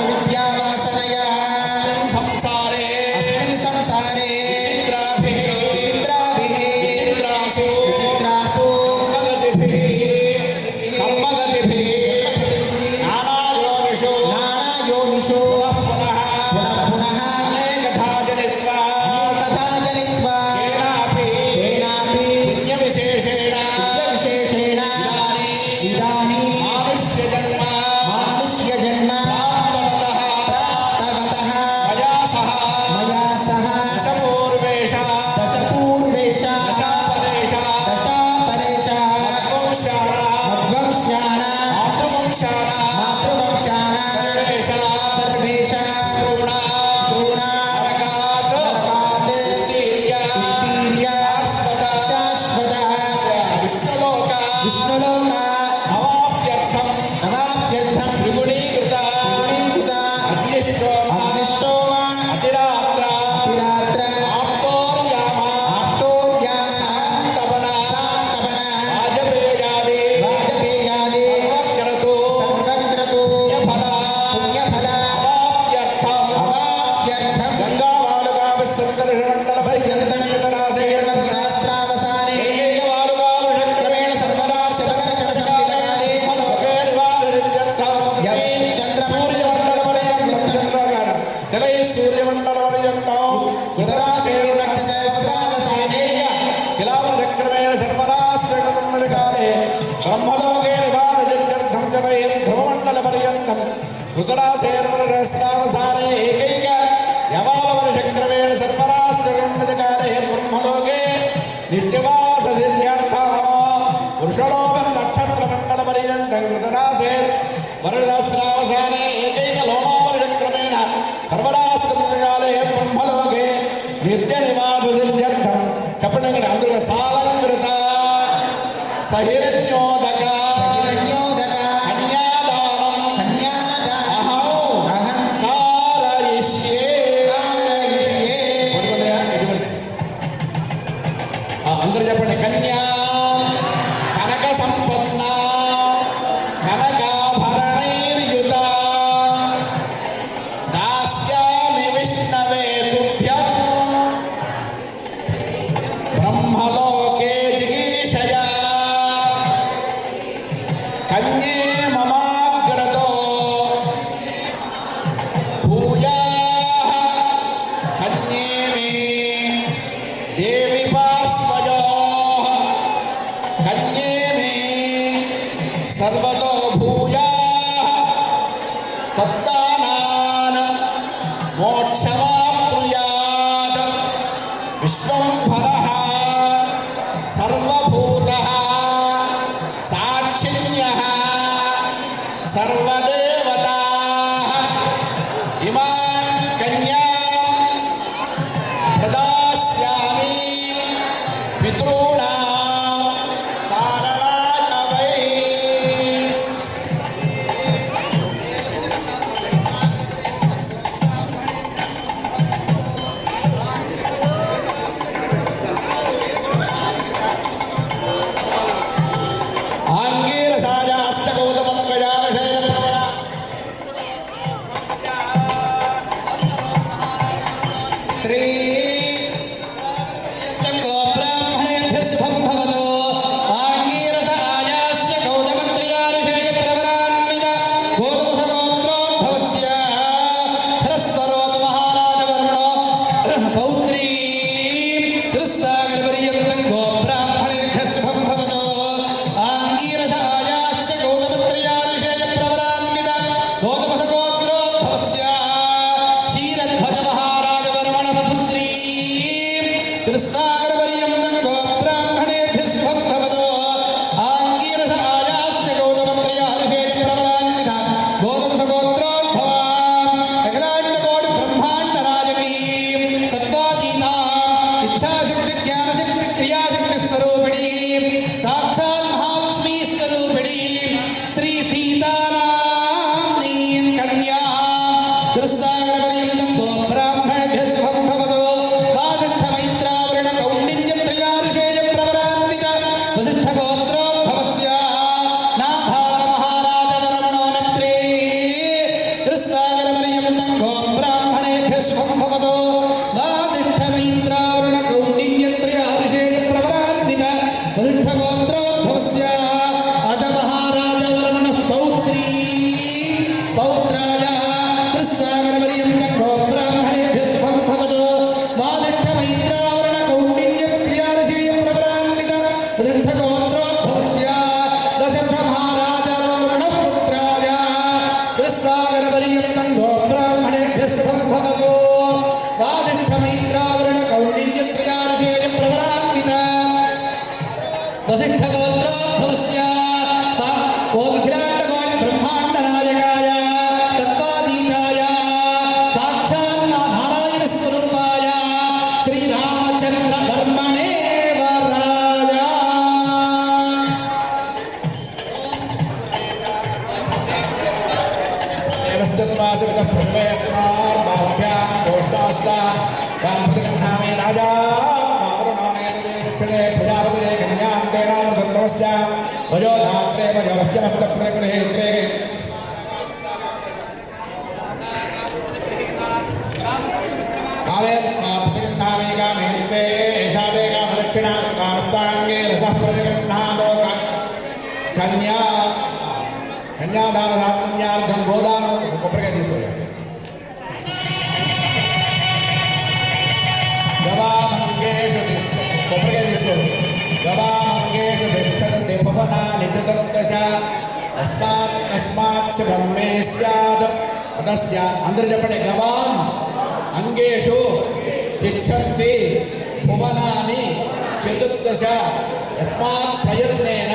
विद्यावासनया संसारे अस्मिन् संसारे चित्राभिः चित्राभिः चित्रासु चित्रासु कम्मगतिभिः नानायोनिषु नानायोनिषु पुनः पुनः अनेकथा जनित्वा कथा जनित्वा केनापि केनापि पुण्यविशेषेण विशेषेण इदानीं मानुष्यजन्म मानुष्यजन्म प्राप्तवतः प्राप्तवतः मया सह मया सह दशपूर्वेषा दशपूर्वेषा दशापदेशा दशापरेषा मद्वंशानां मद्वंशानां मातृवंशानां मातृवंशानां सर्वेषा सर्वेषा द्रोणा द्रोणा नरकात् उत्तीर्य शाश्वत विष्णुलोक विष्णुलोक भवाप्यर्थं नवाप्यर्थं त्रिगुणीकृत अग्निष्टोम अग्निष्टोम अतिरात्र अतिरात्र आप्तोर्याम आप्तोर्याम तपन सान्तपन वाजपेयादि वाजपेयादि सर्वक्रतु सर्वक्रतु पुण्यफल पुण्यफल अवाप्यर्थं अवाप्यर्थं गङ्गावालुकाभिसन्दर्शमण्डलपर्यन्तं सहस्रावसाने एकवालुकाभिषक् क्रमेण सर्वदा शिवकर्षण संविधाने सहस्रावसाने ब्रह्मलोके निवारजन्यर्थं जपयन् ध्रुवमण्डलपर्यन्तं ऋतरासेर्वरस्तावसाने एकैक यवावर्षक्रमेण सर्वराश्रगम्यकाले ब्रह्मलोके नित्यवाससिद्ध्यर्थं पुरुषलोकं नक्षत्रमण्डलपर्यन्तं ऋतरासेर् वरदस्रावसाने एकैक लोमावर्षक्रमेण सर्वराश्रमकाले ब्रह्मलोके नित्यनिवाससिद्ध्यर्थं चपणगण అందుకు సాలంకృత సహిరణ్యోదక हिरण्योदक కన్యాదానం कन्यादान అహం अहं కారయిష్యే कारयिष्ये పట్టుకోండియా, ఇటువంటి. అందరూ చెప్పండి. కన్యా కనక సంపన్న కనకాభరణైర్యుత దాస్యామి విష్ణవే తుభ్యం బ్రహ్మలోకే జిగీషయా కన్యే మమాగ్రతో భూయాః కన్యే మే దేవి పార్శ్వజోః కన్యాదానం గోదానం కొబ్బరికాయ తీసుకోవాలి. గవామంగేషు కొబ్బరికాయ తీసుకోండి. గవామంగేషు తిష్టంతి భవనాని చతుర్దశ తస్మాత్ బ్రహ్మే స్యాద్ తస్య. అందరూ చెప్పండి. గవాం అంగేషు తిష్టంతి భువనాని చతుర్దశ యస్మాత్ ప్రయత్నేన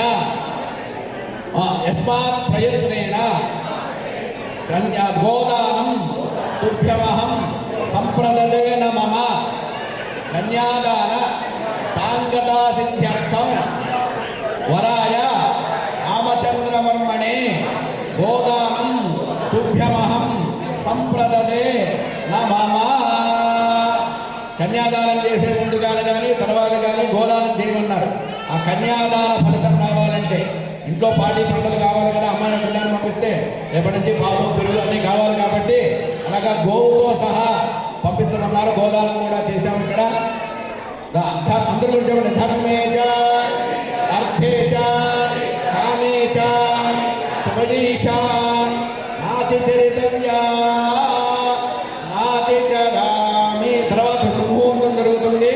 గోదానం తుభ్యమహం సంప్రదదేన మమ. కన్యాదాన సాంగతా సిద్ధ్యర్థం వరాయ రామచంద్రవర్మణే గోదానం తుభ్యమహం సంప్రదదే నమః. కన్యాదానం చేసే ముందుగా కానీ తర్వాత కానీ గోదానం చేయమన్నారు. ఆ కన్యాదాన ఫలితం రావాలంటే ఇంట్లో పార్టీ పంటలు కావాలి కదా, అమ్మాయిని పిల్లల్ని పంపిస్తే రేపటి నుంచి పాలు పెరుగు అన్నీ కావాలి కాబట్టి అలాగా గోవుతో సహా పంపించమన్నారు. గోదానం కూడా చేశాము ఇక్కడ. అందరూ కూడా చెప్పండి. ధర్మేచ అర్థేచ కామేచ శుభజీషా నాతి చరితవ్యా నాతి చరామి. తర్వాత సుముహూర్తం జరుగుతుంది.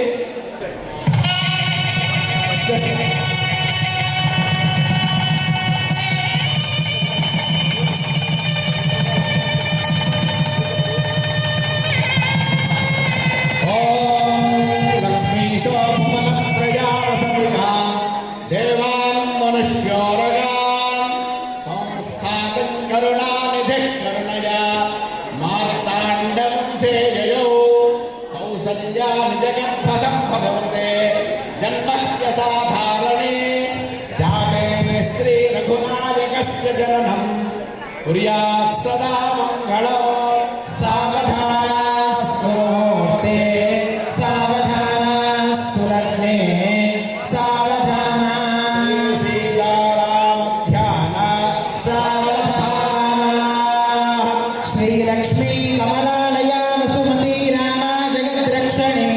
దేవాన్ మనుష్యోరగాన్ సంస్థాతం కరుణానిధి కరుణయా మార్తాండం సేయయౌ కౌసల్యా నిజగర్భ సంపదవృతే జన్మత్య సాధారణే జాతే శ్రీ రఘునాయకస్య జననం కుర్యాత్ సదా మంగళం. సావధానస్తోతే సావధానస్సురగ్నే సావధాన సీతారామధ్యాన సావధాన. శ్రీలక్ష్మీ కమలాలయా వసుమతి రామా జగద్రక్షణే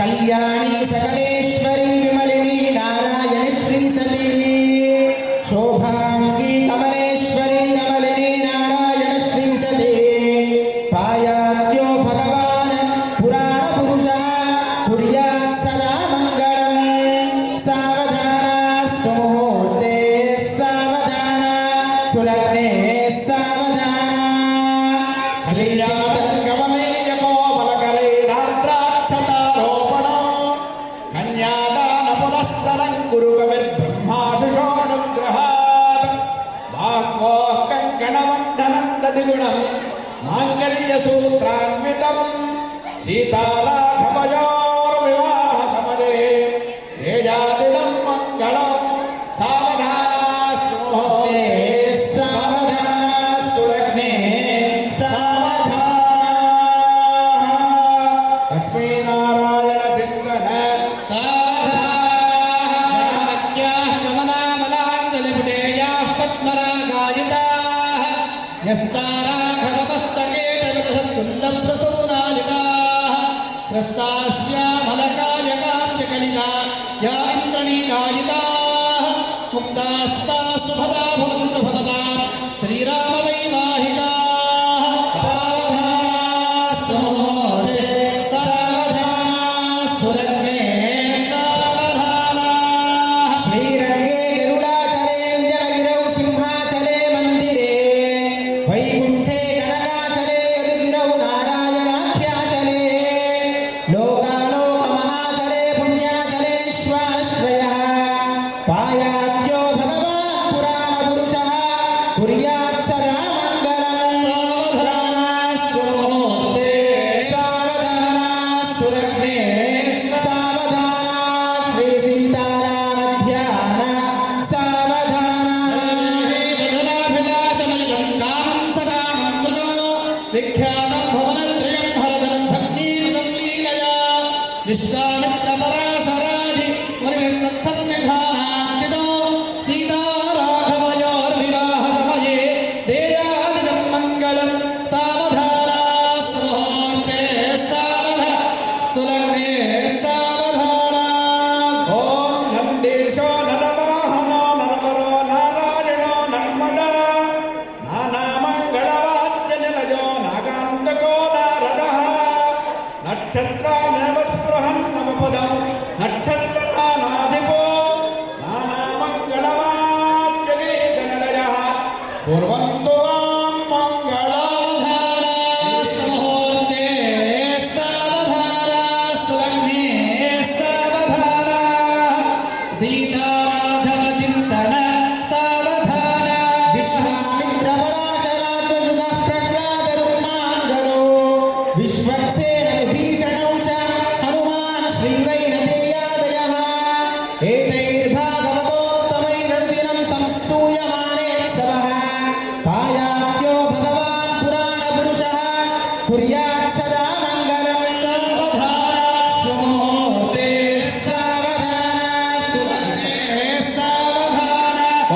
కళ్యాణి సకలేశ్వరి విమలిని నారాయణి శ్రీ సతీ శోభాంగి కమలేశ్వరి కమలిని నారాయణ శ్రీ సతీ పాయాద్యో భగవాన్ పురాణ పురుష కుర్యాత్ సదా మంగళం. सीताराघवयोर्विवाह समये तेजादिनं मङ्गलं सावधाना सुमुहूर्ते सावधाना सुलग्ने सावधाना लक्ष्मीनारायण चिन्तन साधाक्याः कमलामलाञ्जलिपुटेयाः पद्मरागायिताः न्यस्ताराघवमस्तके तरुदधत्कुन्दप्रसूनालिकाः स्रस्ताश्यामलकायकाब्जकलिका या इन्द्रणीलायिताः मुक्तास्ताः शुभदा भवन्तु भवता श्रीरामवैवाहिकाः सावधाना सुमुहूर्ते सावधाना सुलग्ने सावधानाः श्रीरङ्गे गरुडाचलेऽञ्जनगिरौ सिंहाचले मन्दिरे वैकुण्ठे कनकाचले यदुगिरौ नारायणाख्याचले लोकालोकमहाचले पुण्याचलेष्वाश्रयः पायाद्यो भगवान् पुराणपुरुषः कुर्यात् सदा मङ्गलम् सुमुहूर्ते सावधाना सुलग्ने सावधाना श्रीसीतारामध्यान सावधाना वदनाभिलाषमलितं कामं सकामं कृतो विख्यातं भुवनत्रयं हरदनं भक्तियुतं लीलया विश्वामित्रपराशराधि मुनिभिस्तत्सन्निधानाञ्चितो सीताराघवयोर्विवाह समये देयादिनं मङ्गलं सावधाना सुमुहूर्ते सावधा सुलग्ने सावधाना ॐ नन्दीशो नरवाहनो नरवरो नारायणो नर्मदा नानामङ्गलवाद्यनिलयो नागान्तको नारदः नक्षत्रामेव स्पृहन् नवपदं नक्षत्रनानाधिपो नानामङ्गलवाद्यगीतनिलयः कुर्वन्तु वां मङ्गलम् मुहूर्ते सावधाना सुलग्ने सावधाना सीताराघवचिन्तन सावधाना विश्वामित्रपराशरात्मजुगः प्रह्लादरुक्माङ्गलो विश्वक्सेनविभीषणौ च हनुमान् श्रीवैनतेयादयः एतैर्भागवतोत्तमैरनुदिनं संस्तूयमानेत्सवः पायाद्यो भगवान् पुराणपुरुषः कुर्यात् सदा मङ्गलम् सावधाना सुमुहूर्ते सावधाना सुलग्ने सावधाना ॐ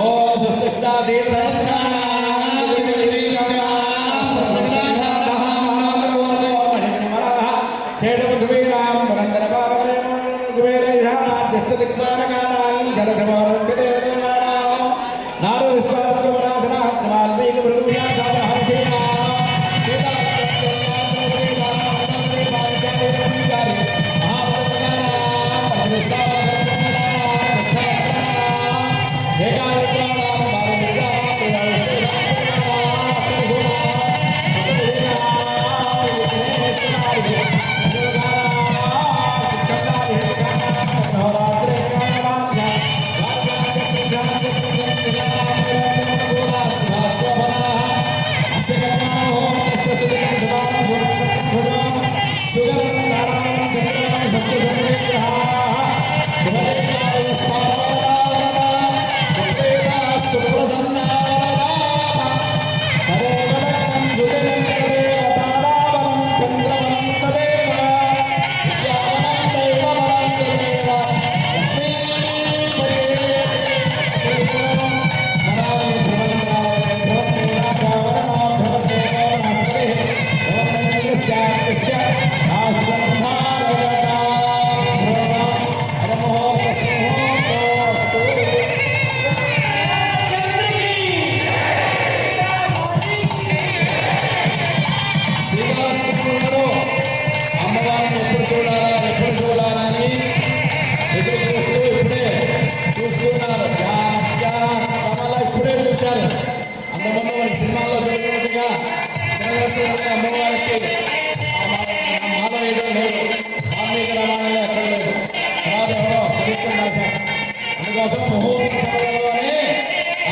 అందుకోసం ముహూర్త సమయంలోనే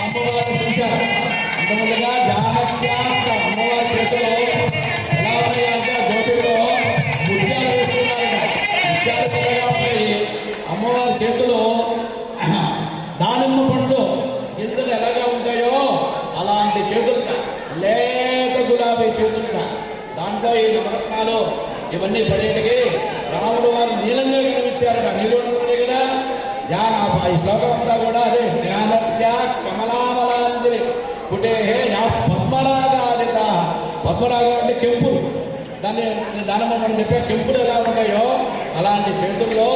అమ్మవారిని చూశారు. అంతకుముందుగా జానక్య అమ్మవారి చేతిలో ఎలా ఉన్నాయంటే దోషులుగా ఇవన్నీ పడేటికి రాముడు వారు నీలంగా కనిపించారట. నీళ్ళు ఉంటుంది కదా ఈ శ్లోకం అంతా కూడా అదే జ్ఞానత్య కమలామలాంజలి పుటే యా పద్మరాగాదిత. పద్మరాగం అంటే కెంపులు. దాన్ని దానమ్మని చెప్పే కెంపులు ఎలా ఉంటాయో అలాంటి చేతుల్లో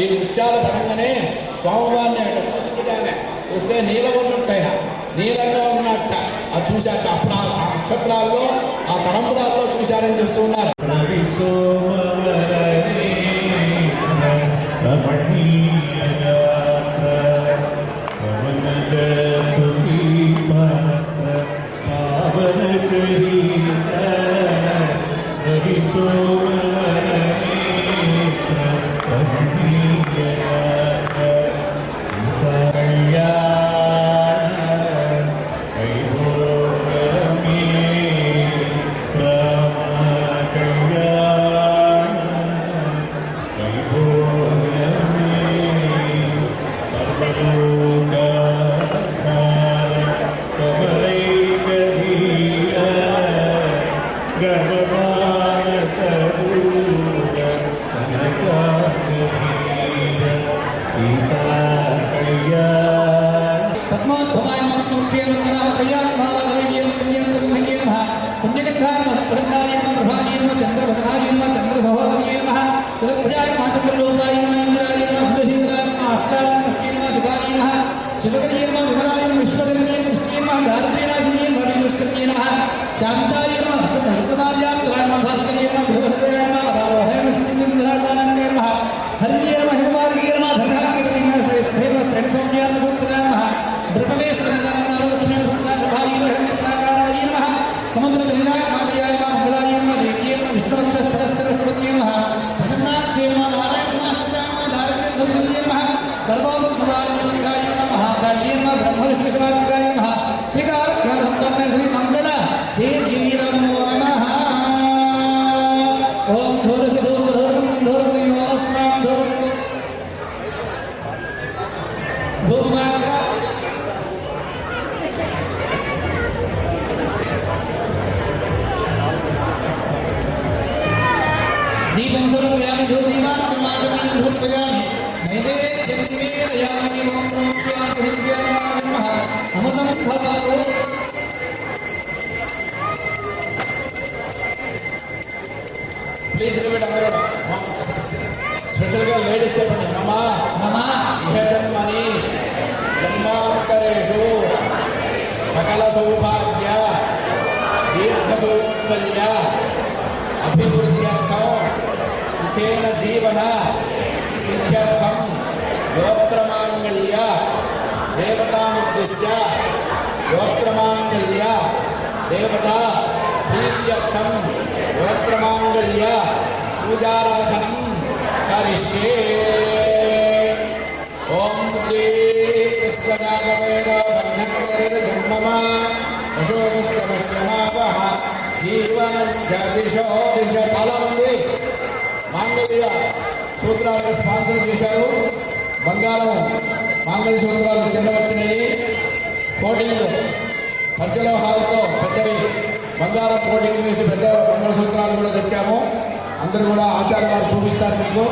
ఈ నృత్యాలు పడంగానే స్వామివారిని చూస్తే నీలవన్నుంటాయి, నీలంగా ఉన్నట్ట. అది చూశాక అప్పుడు ఆ నక్షత్రాల్లో ఆ తరంపురాల్లో చూశారని చెప్తూ ఉన్నారు. స్పెషల్గా లేడీస్ చెప్పండి. జన్మని జన్మాంతరేషు సకల సౌభాగ్య దీర్ఘ సౌకల్య అభివృద్ధ్యర్థం సుఖేన జీవన సిద్ధ్యర్థం యోత్రమాంగళ్య దేవతాముద్దిశ్య యోత్రమాంగళ్య దేవతా ప్రీత్యర్థం యోత్రమాంగళ్య పూజారాధనం కరిష్యే. ఓం జీవనం దిశో దిశ చాలా మంది మాంగళ్య సూత్రాలను స్పాన్సర్ చేశారు. బంగారం మాంగళ్య సూత్రాలు చిన్న వచ్చినాయి. కోటింగ్ పంచలోహాలతో పెద్దవి బంగారం కోటింగ్ వేసి పెద్ద మంగళ సూత్రాలు కూడా తెచ్చాము. అందరూ కూడా ఆచార్య వారు చూపిస్తారు మీకు.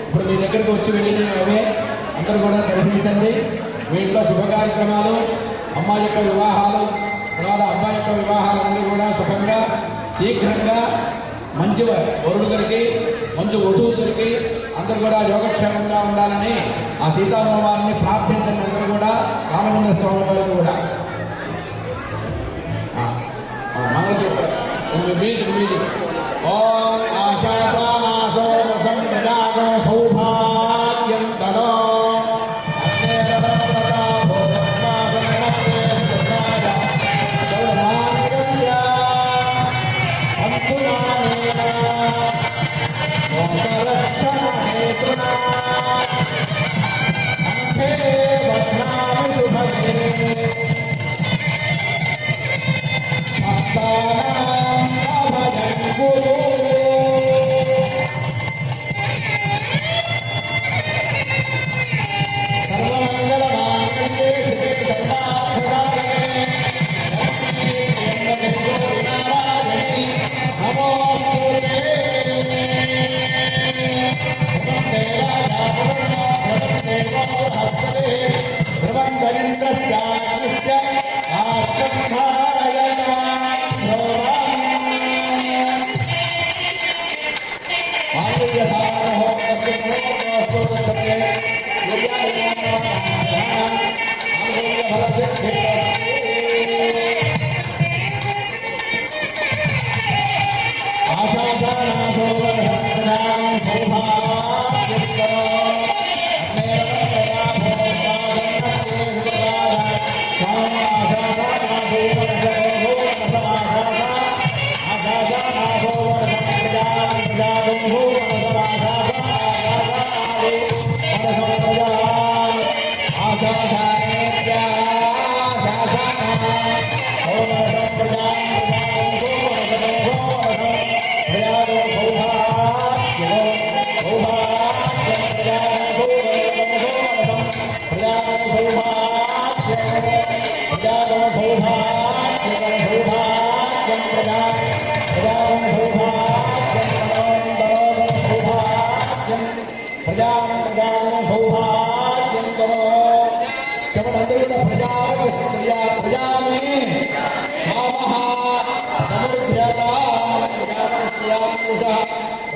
ఇప్పుడు మీ దగ్గరికి వచ్చి వెళ్ళినవే అందరూ కూడా దర్శించండి. మీ ఇంట్లో శుభ కార్యక్రమాలు, అమ్మాయి యొక్క వివాహాలు, తర్వాత అబ్బాయి యొక్క వివాహాలన్నీ కూడా సుఖంగా శీఘ్రంగా మంచి వరుడు దొరికి మంచి వధువు దొరికి అందరూ కూడా యోగక్షేమంగా ఉండాలని ఆ సీతారామవారిని ప్రార్థించండి. అందరూ కూడా రామచంద్ర స్వామి వారు కూడా మ్యూజిక్ ఓం ఆశాసానాసో సంప్రదాగో సౌభాగ్యం తనో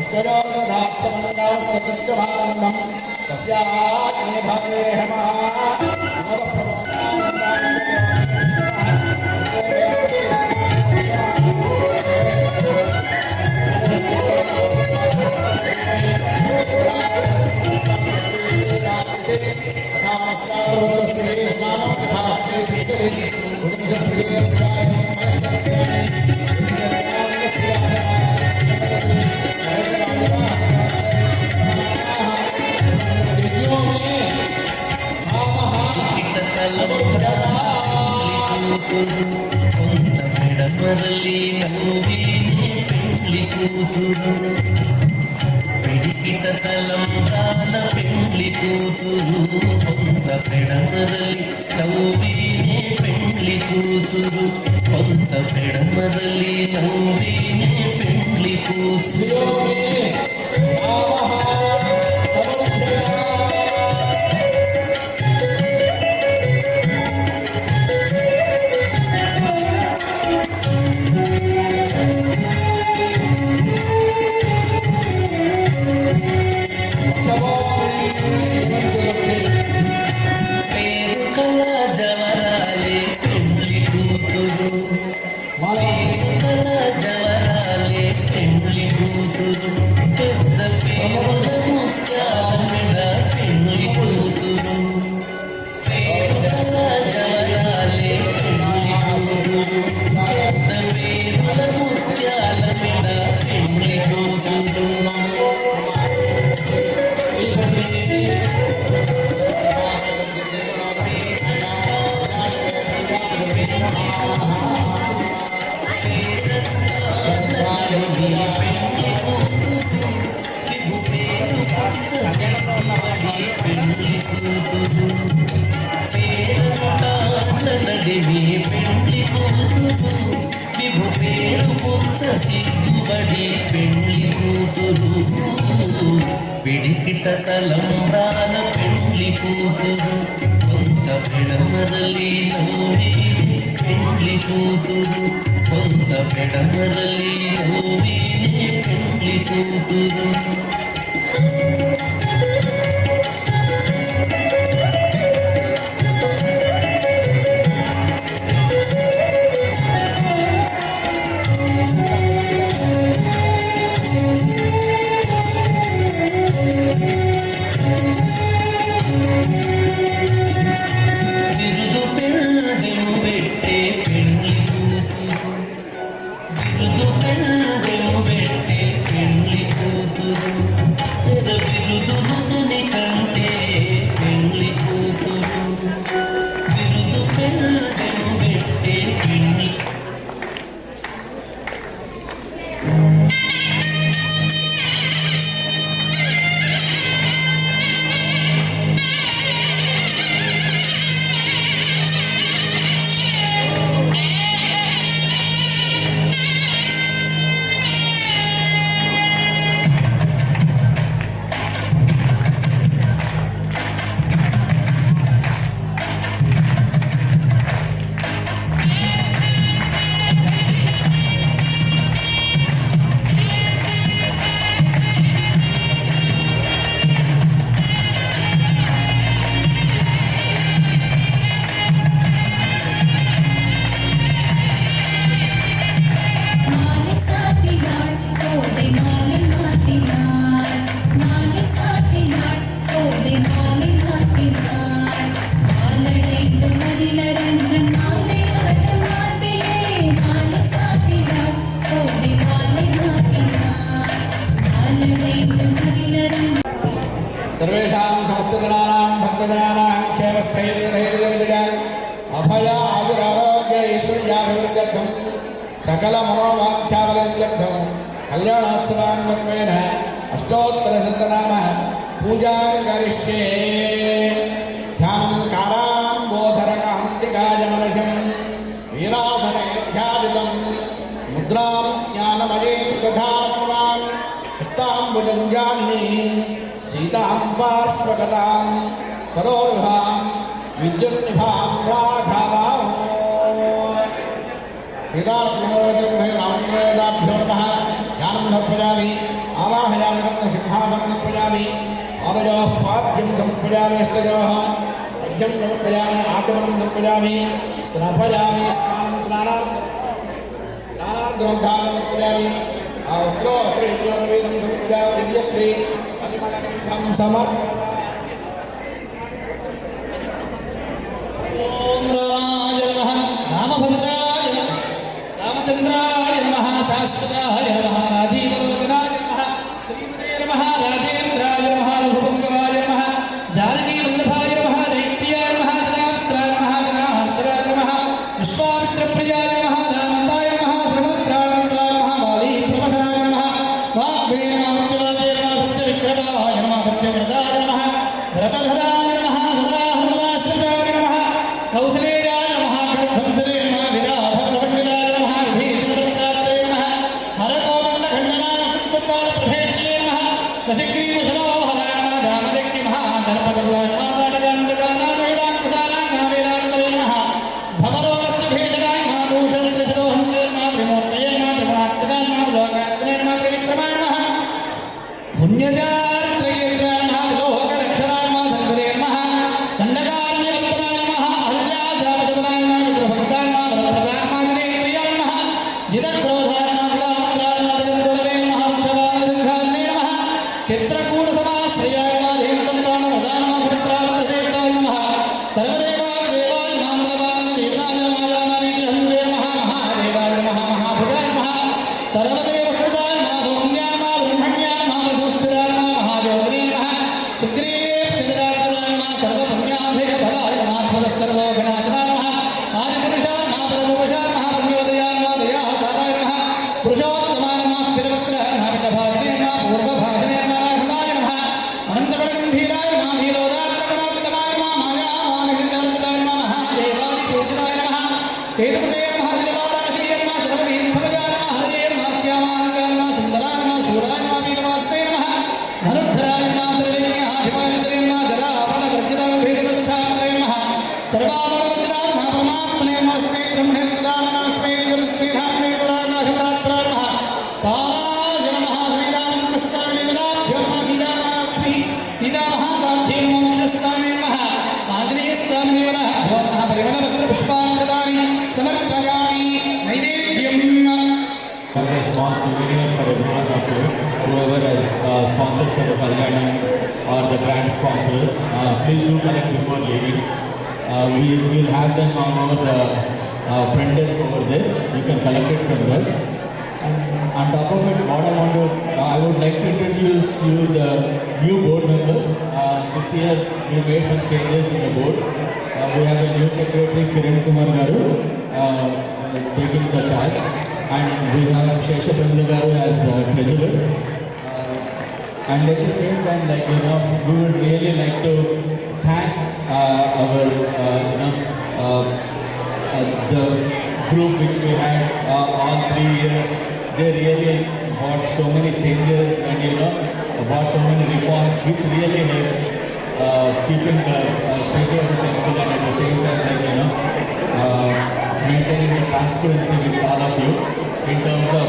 स्वजोदात्समन्दावस्तकृत्यमानन्दं तस्याग्ने भावे పెడమరలి నవ్వేనే పెండ్లి కూతురు పిడికిట తలంబ్రాల పెండ్లి కూతురు కొంత పెడమరలి నవ్వేనే పెండ్లి కూతురు కొంత పెడమరలి నవ్వేనే పెండ్లి కూతురు పేరుకల జవరాలే పెండ్లి కూతురు పేరుకల జవరాలే పెండ్లి కూతురు పెద్ద పేరుల ముత్యాల మెడ పెండ్లి కూతురు పేరుకల జవరాలే పెండ్లి కూతురు పెద్ద పేరుల ముత్యాల మెడ పెండ్లి కూతురు నడివి పెండ్లి కూతురు విభు పేరు పుచ్చ సిగ్గుబడి పెండ్లి కూతురు పిడికిట తలంబ్రాల పెండ్లి కూతురు కొంత పెడమరలి నవ్వి పెండ్లి కూతురు కొంత పెడమరలి నవ్వి పెండ్లి కూతురు బిరుదు పెళ్ళెము పెట్టే పెండ్లి కూతురు బిరుదు పెళ్ళెము పెట్టే పెండ్లి కూతురు బిరుదు ముదుని కంటే పెండ్లి కూతురు బిరుదు పెళ్ళెము పెట్టే పెండ్లి सर्वेषां समस्तजनानां भक्तजनानां क्षेमस्थैर्यधैर्यविजय अभय आयुरारोग्य ऐश्वर्याभिवृद्ध्यर्थं सकलमनोवाञ्छाफलसिद्ध्यर्थं कल्याणोत्सवान्वत्वेन अष्टोत्तरशतनाम पूजां करिष्ये ध्यानं काराम्बोधरकान्तिकाय मनसं वीरासनेध्यादितं मुद्रां ज्ञानमयीं तथात्मान् हस्ताम्बुजञ्जालिनीं सीतां पार्श्वगतां सरोरुहां विद्युन्निभां राधावां वेदार्थमोदाभ्यो नमः ध्यानं समर्पयामि आवाहयामि पादयोः पाद्यं समर्पयामि हस्तयोः अर्घ्यं समर्पयामि आचमनं समर्पयामि स्नापयामि स्नानां ग्रन्थानं समर्पयामि वस्त्रोऽस्त्रयुज्यं समर्पयामि दिव्यश्री परिमलगन्धं समर्पयामि ఓం రామాయ నమః రామభద్రాయ నమః రామచంద్రాయ నమః శాశ్వతాయ నమః రాజీవలోచనాయ నమః శ్రీమతే నమః రాజేంద్రాయ నమః రఘుపంకవాయ నమః జానకీ వల్లభాయ నమః దైత్యాయ నమః జనాత్రాయ నమః జనార్దనాయ నమః విశ్వామిత్రప్రియాయ నమః దానంతాయ నమః శ్రీమంత్రాయ నమః వాలి ప్రమథనాయ నమః వాగ్వే నమః సత్యవాదే నమః సత్యవిక్రమాయ నమః సత్యవ్రతాయ నమః వ్రతధరాయ నమః సదాహృదాశ్రయాయ నమః కౌసలేయాయ నమః గర్భంసరే నమః విరాభద్రపండితాయ నమః విభీషణప్రదాత్రే నమః హరకోదండఖండనాయ సంతతాయ ప్రభేత్యే నమః దశగ్రీవసరోహరాయ నమః రామదగ్ని మహాగణపతిర్వాయ నమః తాటకాంతకానాయ వేదాంతసారాయ నమః వేదాంతరే నమః భవరోగస్య భేదనాయ నమః భూషణత్రిశరోహంతే నమః త్రిమూర్తయే నమః త్రిగుణాత్మకాయ నమః లోకాత్మనే నమః త్రివిక్రమాయ నమః పుణ్యజాత్రయేంద్రాయ నమః లోకరక్షణాయ నమః ధన్వరే నమః దండకారణ్యవర్తనాయ నమః అహల్యాశాపశమనాయ నమః విగ్రహభక్తాయ నమః వరప్రదాయ నమః జనేంద్రియాయ నమః జితక్రోధాయ నమః జితామంత్రాయ నమః జగద్గురవే నమః వృషభానుసంఘాన్నే నమః చిత్రకూటసమాశ్రయాయ నమః హేమదంతాయ నమః నమః సుమిత్రావృతసేవితాయ నమః సర్వదేవాయ దేవాయ నామదేవాయ జీవనాయ మాయామారీతిహందే నమః మహాదేవాయ నమః మహాభుజాయ నమః సర్వదేవస్థితాయ నమః సౌమ్యాయ నమః బ్రహ్మణ్యాయ నమః సంస్థితాయ నమః మహాయోగినే నమః సుగ్రీవసిద్ధార్చనాయ నమః సర్వపుణ్యాభిఫలాయ నమః స్మరస్సర్వోఘనాచనాయ నమః ఆదిపురుషాయ నమః పరమపురుషాయ నమః పుణ్యోదయాయ నమః దయాసారాయ నమః పురుషోత్తమాయ నమః స్థిరవక్త్రాయ నమః పితభాజనే నమః పూర్వభాజనే నమః హృదాయ నమః అనంతగణగంభీరాయ నమః భీలోదాత్మగుణాత్మకాయ నమః మాయామానుషితాయ నమః మహాదేవాది పూజితాయ నమః సేతుపతే నమః దినవారాశీయ నమః సర్వతీర్థభజాయ నమః హరయే నమః శ్యామాంగాయ నమః సుందరాయ నమః శూరాయ నమః వీరవాసుదే నమః ధనుర్ధరాయ నమః సర్వజ్ఞాధిపాయతే నమః జలాపలవర్జితాయ భేదవస్థాయ నమః సర్వామలవర్జితాయ నమః పరమాత్మనే నమస్తే బ్రహ్మణే ప్రదాన నమస్తే గురుస్మేధాత్మే పురాణాధిపరాత్పరాయ నమః పారాయ నమః శ్రీరామకృష్ణస్వామి దేవతాభ్యో నమః సీతామహాలక్ష్మి సీతామహాసాధ్యే నమో మోక్షస్వామి నమః ఆంజనేయస్వామి దేవతాభ్యో నమః పరిమళపత్రపుష్పాక్షతాని సమర్పయామి నైవేద్యం A small souvenir for everyone of you, whoever has sponsored for the Kalyanam or the grant sponsors. Please do collect before leaving. We will have them on the front desk over there. You can collect it from there. And on top of it, what I would like to introduce you the new board members. This year we made some changes in the board. We have a new secretary, Kiran Kumar Garu, taking the charge. And we have Sheshabandhu Garu as treasurer. And at the same time, we would really like to thank our, the group which we had all 3 years. They really brought so many changes and brought so many reforms which really helped keeping the structure of the temple and at the same time, maintaining the transparency with all of you in terms of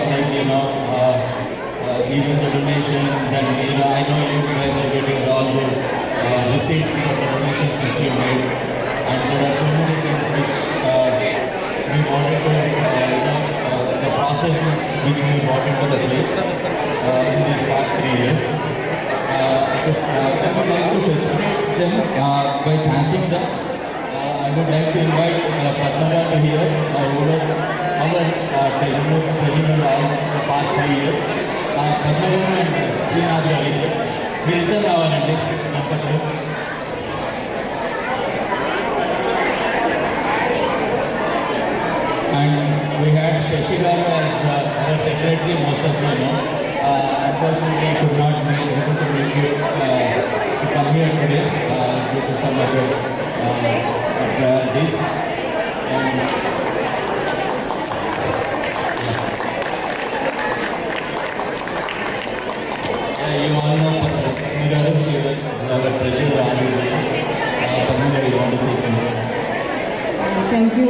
even the donations and I know you guys are getting all the receipts for the donations that you made, and there are so many things which we wanted to the processes which we brought into the place in these past 3 years. I would like to facilitate them by thanking them. I would like to invite Padmara here, who was our treasurer all the past 3 years. Padmara and Srinath garu మీరిద్దరు రావాలండి దంపతులు. And we had Shashi Garu as our secretary, most of you know. Unfortunately, he could not be able to make it to come here today due to some other this. You all know Padma Garu, she was our treasurer all these years. Padma Garu, you want to say something? Thank you,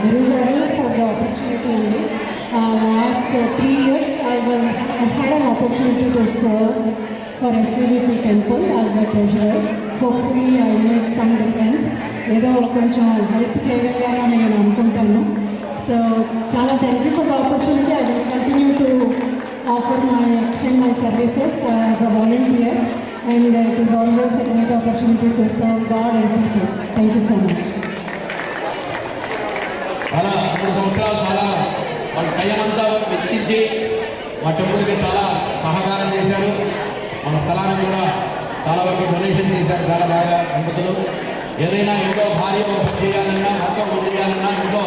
Guru Garu, for the opportunity. Last 3 years, I had an opportunity to serve for SVDP temple as a treasurer. Hopefully I made some difference. ఏదో కొంచెం help చేయగలిగానని నేను అనుకుంటాను. So చాలా thank you for the opportunity. I will continue to extend my services as a volunteer, and it is always a great opportunity to serve God and people. Thank you so much. చాలా 3 సంవత్సరాలు చాలా వాళ్ళ time అంతా వెచ్చించి మా టెంపుల్కి చాలా సహకారం చేశారు. మన స్థలాన్ని కూడా చాలా వరకు డొనేషన్ చేశారు. చాలా బాగా దంపతులు ఏదైనా ఇంట్లో భార్య పని చేయాలన్నా మొత్తం పని చేయాలన్నా ఇంట్లో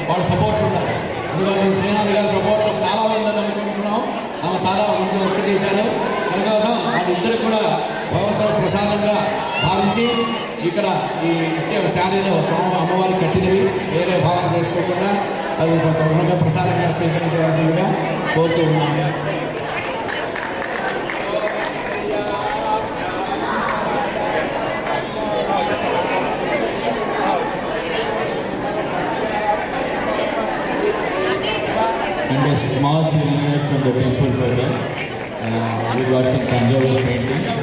వాళ్ళ సపోర్ట్ ఉన్నారు. అందుకోసం శ్రీనాథ్ గారి సపోర్ట్ చాలా ఉందని అనుకుంటున్నాం. ఆమె చాలా మంచి వర్క్ చేశారు. అందుకోసం వాళ్ళిద్దరికి కూడా భగవంతుడు ప్రసాదంగా భావించి ఇక్కడ ఈ ఇచ్చే శారీలో స్వామి అమ్మవారికి కట్టినవి వేరే భావన చేసుకోకుండా అది తప్పకుండా ప్రసాదంగా స్వీకరించవలసిందిగా కోరుతూ ఉన్నాము. And a small souvenir from the temple for them. We got some Tanjore paintings.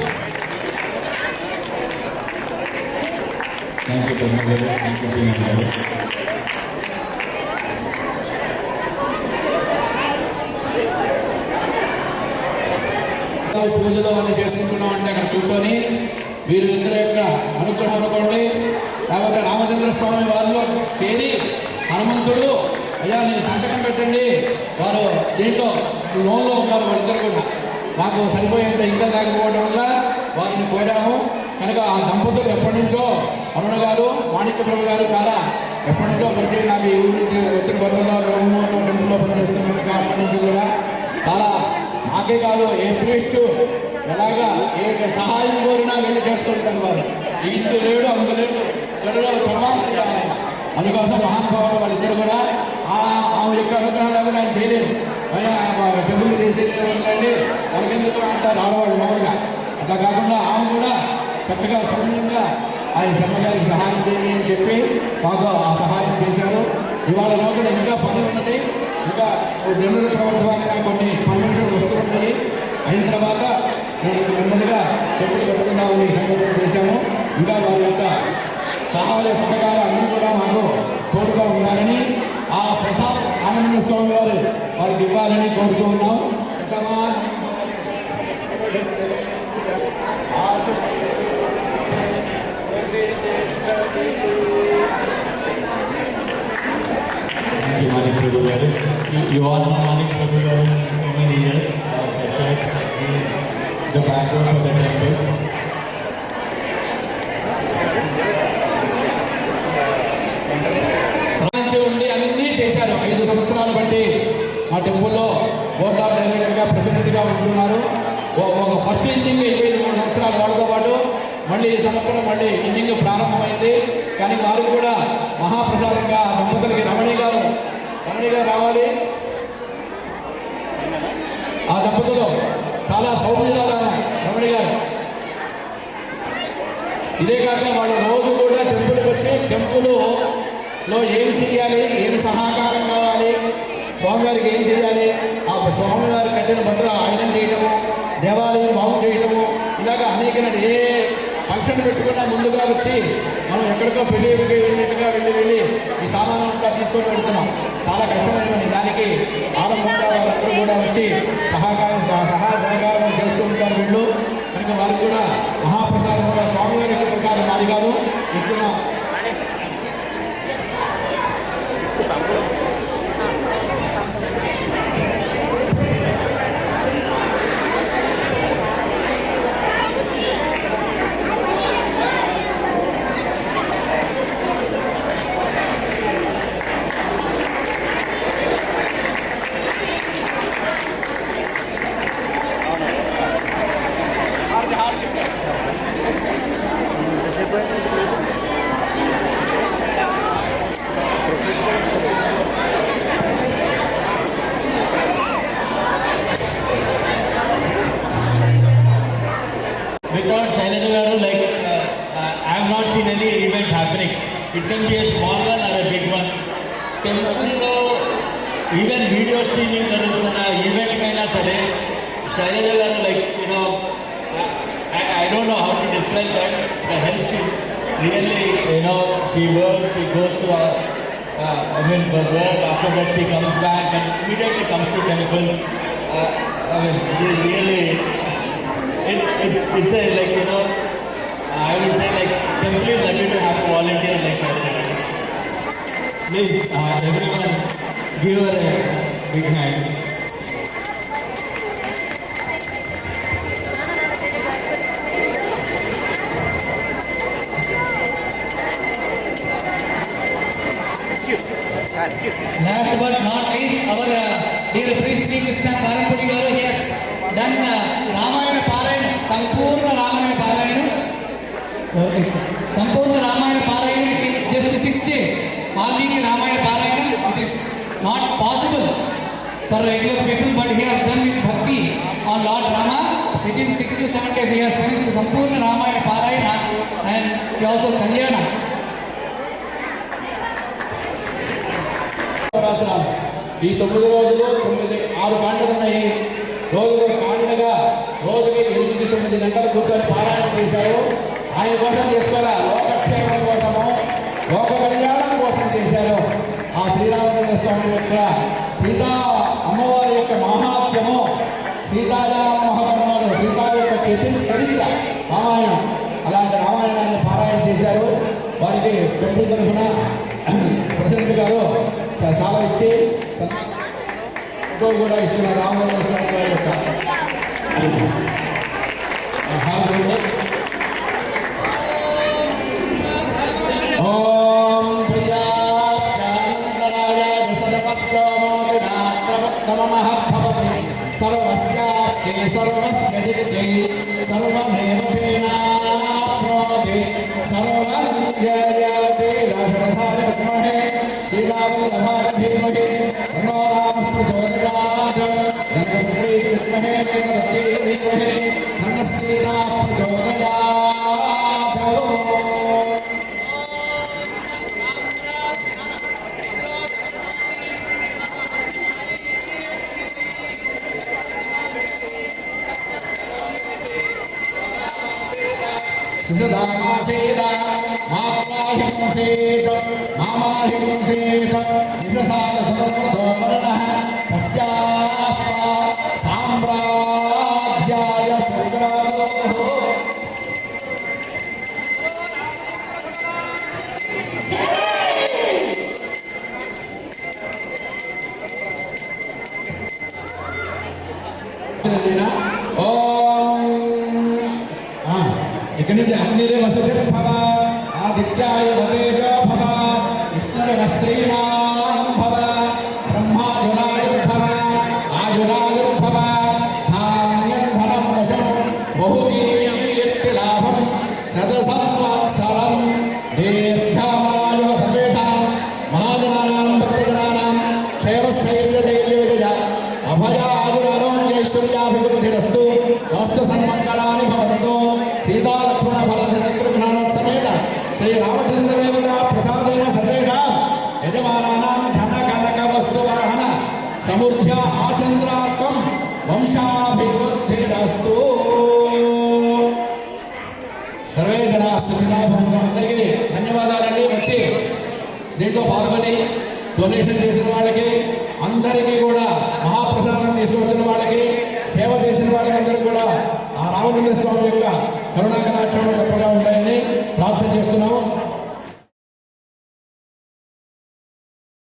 Thank you, Padmagaru. Thank you, Srinagaru. పూజలు అన్ని చేసుకుంటున్నాం అంటే అక్కడ కూర్చొని వీరు ఇద్దరు యొక్క అనుగ్రహం అనుకోండి. లేకపోతే రామచంద్ర స్వామి వారిలో చేరి హనుమంతుడు అయ్యా నేను సంతకం పెట్టండి, వారు దీంట్లో లోన్లో ఉన్నారు వాళ్ళిద్దరు కూడా, మాకు సరిపోయేంత ఇంకా లేకపోవడం వల్ల వారిని కోరాము. కనుక ఆ దంపతులు ఎప్పటి నుంచో అరుణ గారు మాణిక్య ప్రభు గారు చాలా ఎప్పటి నుంచో పరిచయం. నాకు ఈ ఊరి నుంచి వచ్చిన కొత్తలో టెంపుల్లో పనిచేస్తున్నట్టుగా అప్పటి నుంచి కూడా చాలా మాకే కాదు ఏ ప్రీస్టు ఎలాగా ఏ సహాయం కోరినా వెళ్ళి చేస్తుంటారు వారు. ఈ ఇంటి లేడు అందులేడు ఎడలో సమానం. అందుకోసం మహానుభావులు వాళ్ళిద్దరు కూడా ఆమె యొక్క అనుగ్రహం లేకుండా ఆయన చేయలేదు. టెంపుల్ చేసేదండి వాళ్ళకెందుకు అంటారు ఆడవాళ్ళు మామూలుగా. అట్లా కాకుండా ఆమె కూడా చక్కగా సౌమ్యంగా ఆయన శర్మగారికి సహాయం చేయండి అని చెప్పి మాకు ఆ సహాయం చేశారు. ఇవాళ రోజున ఇంకా పని ఉన్నది, ఇంకా జనుల ప్రభుత్వానికి కొన్ని పర్మిషన్ వస్తూ ఉంటుంది. అయిన తర్వాత నెమ్మదిగా చెప్పులు పెట్టుకున్నామని సంకల్పం చేశాము. ఇంకా వారి యొక్క సహాయ సహకారం అన్నీ కూడా మాకు తోడుగా ఉండాలని, ఆ ప్రసాద్ ఆనంద స్వామి వారు వారికి ఇవ్వాలని కోరుతూ ఉన్నాం. Thank you, Manik Prabhu garu. You all know Manik Prabhu garu for so many years. He is the backbone for the temple. ఉండి అన్నీ చేశారు. 5 సంవత్సరాలు బట్టి మా టెంపుల్లో బోర్డ్ ఆఫ్ డైరెక్టర్గా ప్రెసిడెంట్గా ఉంటున్నారు. ఒక ఫస్ట్ ఇన్నింగ్ 23 సంవత్సరాలు వాళ్ళతో పాటు మళ్ళీ ఈ సంవత్సరం మళ్ళీ ఇన్నింగ్ ప్రారంభమైంది. కానీ వారికి కూడా మహాప్రసాదంగా దంపతులకి రమణి గారు రావాలి. ఆ దంపతులు చాలా సౌమ్యుల రమణి గారు. ఇదే కాక వాళ్ళు రోజు కూడా టెంపుల్కి వచ్చి టెంపుల్లో ఏమి చేయాలి, ఏమి సహకారం కావాలి, స్వామివారికి ఏం చేయాలి, ఆ స్వామివారి కట్టిన బట్టలు ఆయనం చేయటము, దేవాలయం బాగు చేయటము, ఇలాగా అనేక ఏ ఫంక్షన్ పెట్టుకున్నా ముందుగా వచ్చి మనం ఎక్కడికో పెళ్ళికి వెళ్ళినట్టుగా వెళ్ళి ఈ సామాను అంతా తీసుకొని వెళ్తున్నాం. చాలా కష్టమైనది. దానికి ఆరంభంగా వాళ్ళందరూ కూడా వచ్చి సహాయ సహకారం చేస్తూ ఉంటారు వీళ్ళు. కనుక వారికి కూడా మహాప్రసాదంగా స్వామివారి యొక్క ప్రసాదం మాది కాదు ఇస్తున్నాం. Without Shailaja garu, like I have not seen any event happening. It can be a small one or a big one. టెంపుల్లో ఈవెన్ వీడియో స్ట్రీమింగ్ జరుగుతున్న ఈవెంట్ అయినా సరే శైలజ గారు like like that, the help she really, she works, she goes to for work. After that, she comes back and immediately comes to temple. It is really, it's a I would say temple is lucky to have a volunteer like Shweta. Please, everyone, give her a big hand. Last but not least, our dear priest Sri Krishna Karampudi garu, he has done Ramayana Parayana, Sampurna Ramayana Parayana. Okay. Sampurna Ramayana Parayana in just 6 days. Valmiki Ramayana Parayana, it is not possible for regular people, but he has done with bhakti on Lord Rama. Within 6 to 7 days, he has finished Sampurna Ramayana Parayana and he also Kalyana. ఈ 9 రోజులు 6 కాండలు ఉన్నాయి. రోజుకు కాండగా రోజుకి 8-9 గంటలు కూర్చొని పారాయణ చేశారు. ఆయన కోసం చేసుకోవాలా, లోకక్షేమం కోసము, లోక కళ్యాణం కోసం చేశారు. ఆ శ్రీరామచంద్ర స్వామి యొక్క సీతా అమ్మవారి యొక్క మహాత్మ్యము, సీతారామోహకర్మలు, సీతా యొక్క చరిత్ర రామాయణం, అలాంటి రామాయణాన్ని పారాయణ చేశారు. వారికి టెంపుల్ తరఫున ప్రెసిడెంట్ గారు చాలా ఇచ్చి కూడా ఇస్తున్నారు. రామచంద్ర స్వామి వారి యొక్క ఓం ప్రియానందరాయ సర్వస్వమోదినాత్మభవతి సర్వస్యాఖ్యే సర్వస్య జిత్యై సర్వమేవ ప్రేణాప్నోతి సర్వం జయతే దశరథాయ విద్మహే శ్రీరామచంద్రాయ ధీమహి తన్నో రామః ప్రచోదయాత్ ధన్వీ విద్మహే దేవకీ ధీమహి తన్నః శ్రీరామః ప్రచోదయాత్. సుధామాసేద మాహింసేత మామాహింసేత నిజసాద సుధోమరణః తస్యాస్మ సామ్రాజ్యాయ సుగ్రామోః. ఇక్కడి నుంచి అగ్నిరే వసుభవ ఆదిత్యాయ వదేజో భవ విష్ణురవ శ్రీమాన్ భవ బ్రహ్మాయురాయుర్భవ ఆయురాయుర్భవ ధాన్యం ధనం వశం బహువీర్యం యత్తి లాభం శతసంవత్సరం దీర్ఘమాయువ సర్వేషాం మహాజనానాం భక్తజనానాం క్షేమస్థైర్యధైర్యవిజయ అభయాదురారోగ్యైశ్వర్యాభివృద్ధిరస్తు స్వస్థ సన్మంగళాని భవంతు. సీతాలక్ష్మణ భరతశత్రుఘ్నాన సమేత శ్రీ రామచంద్రదేవత ప్రసాదేన సర్వేషాం యజమానానాం ధన కనక వస్తు వాహన సమృద్ధ్య ఆచంద్రాత్మం వంశాభివృద్ధిరస్తు. సర్వే జనా సుఖినో భవంతు. అందరికీ ధన్యవాదాలండి. వచ్చి దీంట్లో పాల్గొని డొనేషన్ చేసిన వాళ్ళకి అందరికీ కూడా, మహాప్రసాదం తీసుకొచ్చిన వాళ్ళకి, సేవ చేసిన వాళ్ళకి అందరికీ కూడా ఆ రామచంద్ర స్వామి యొక్క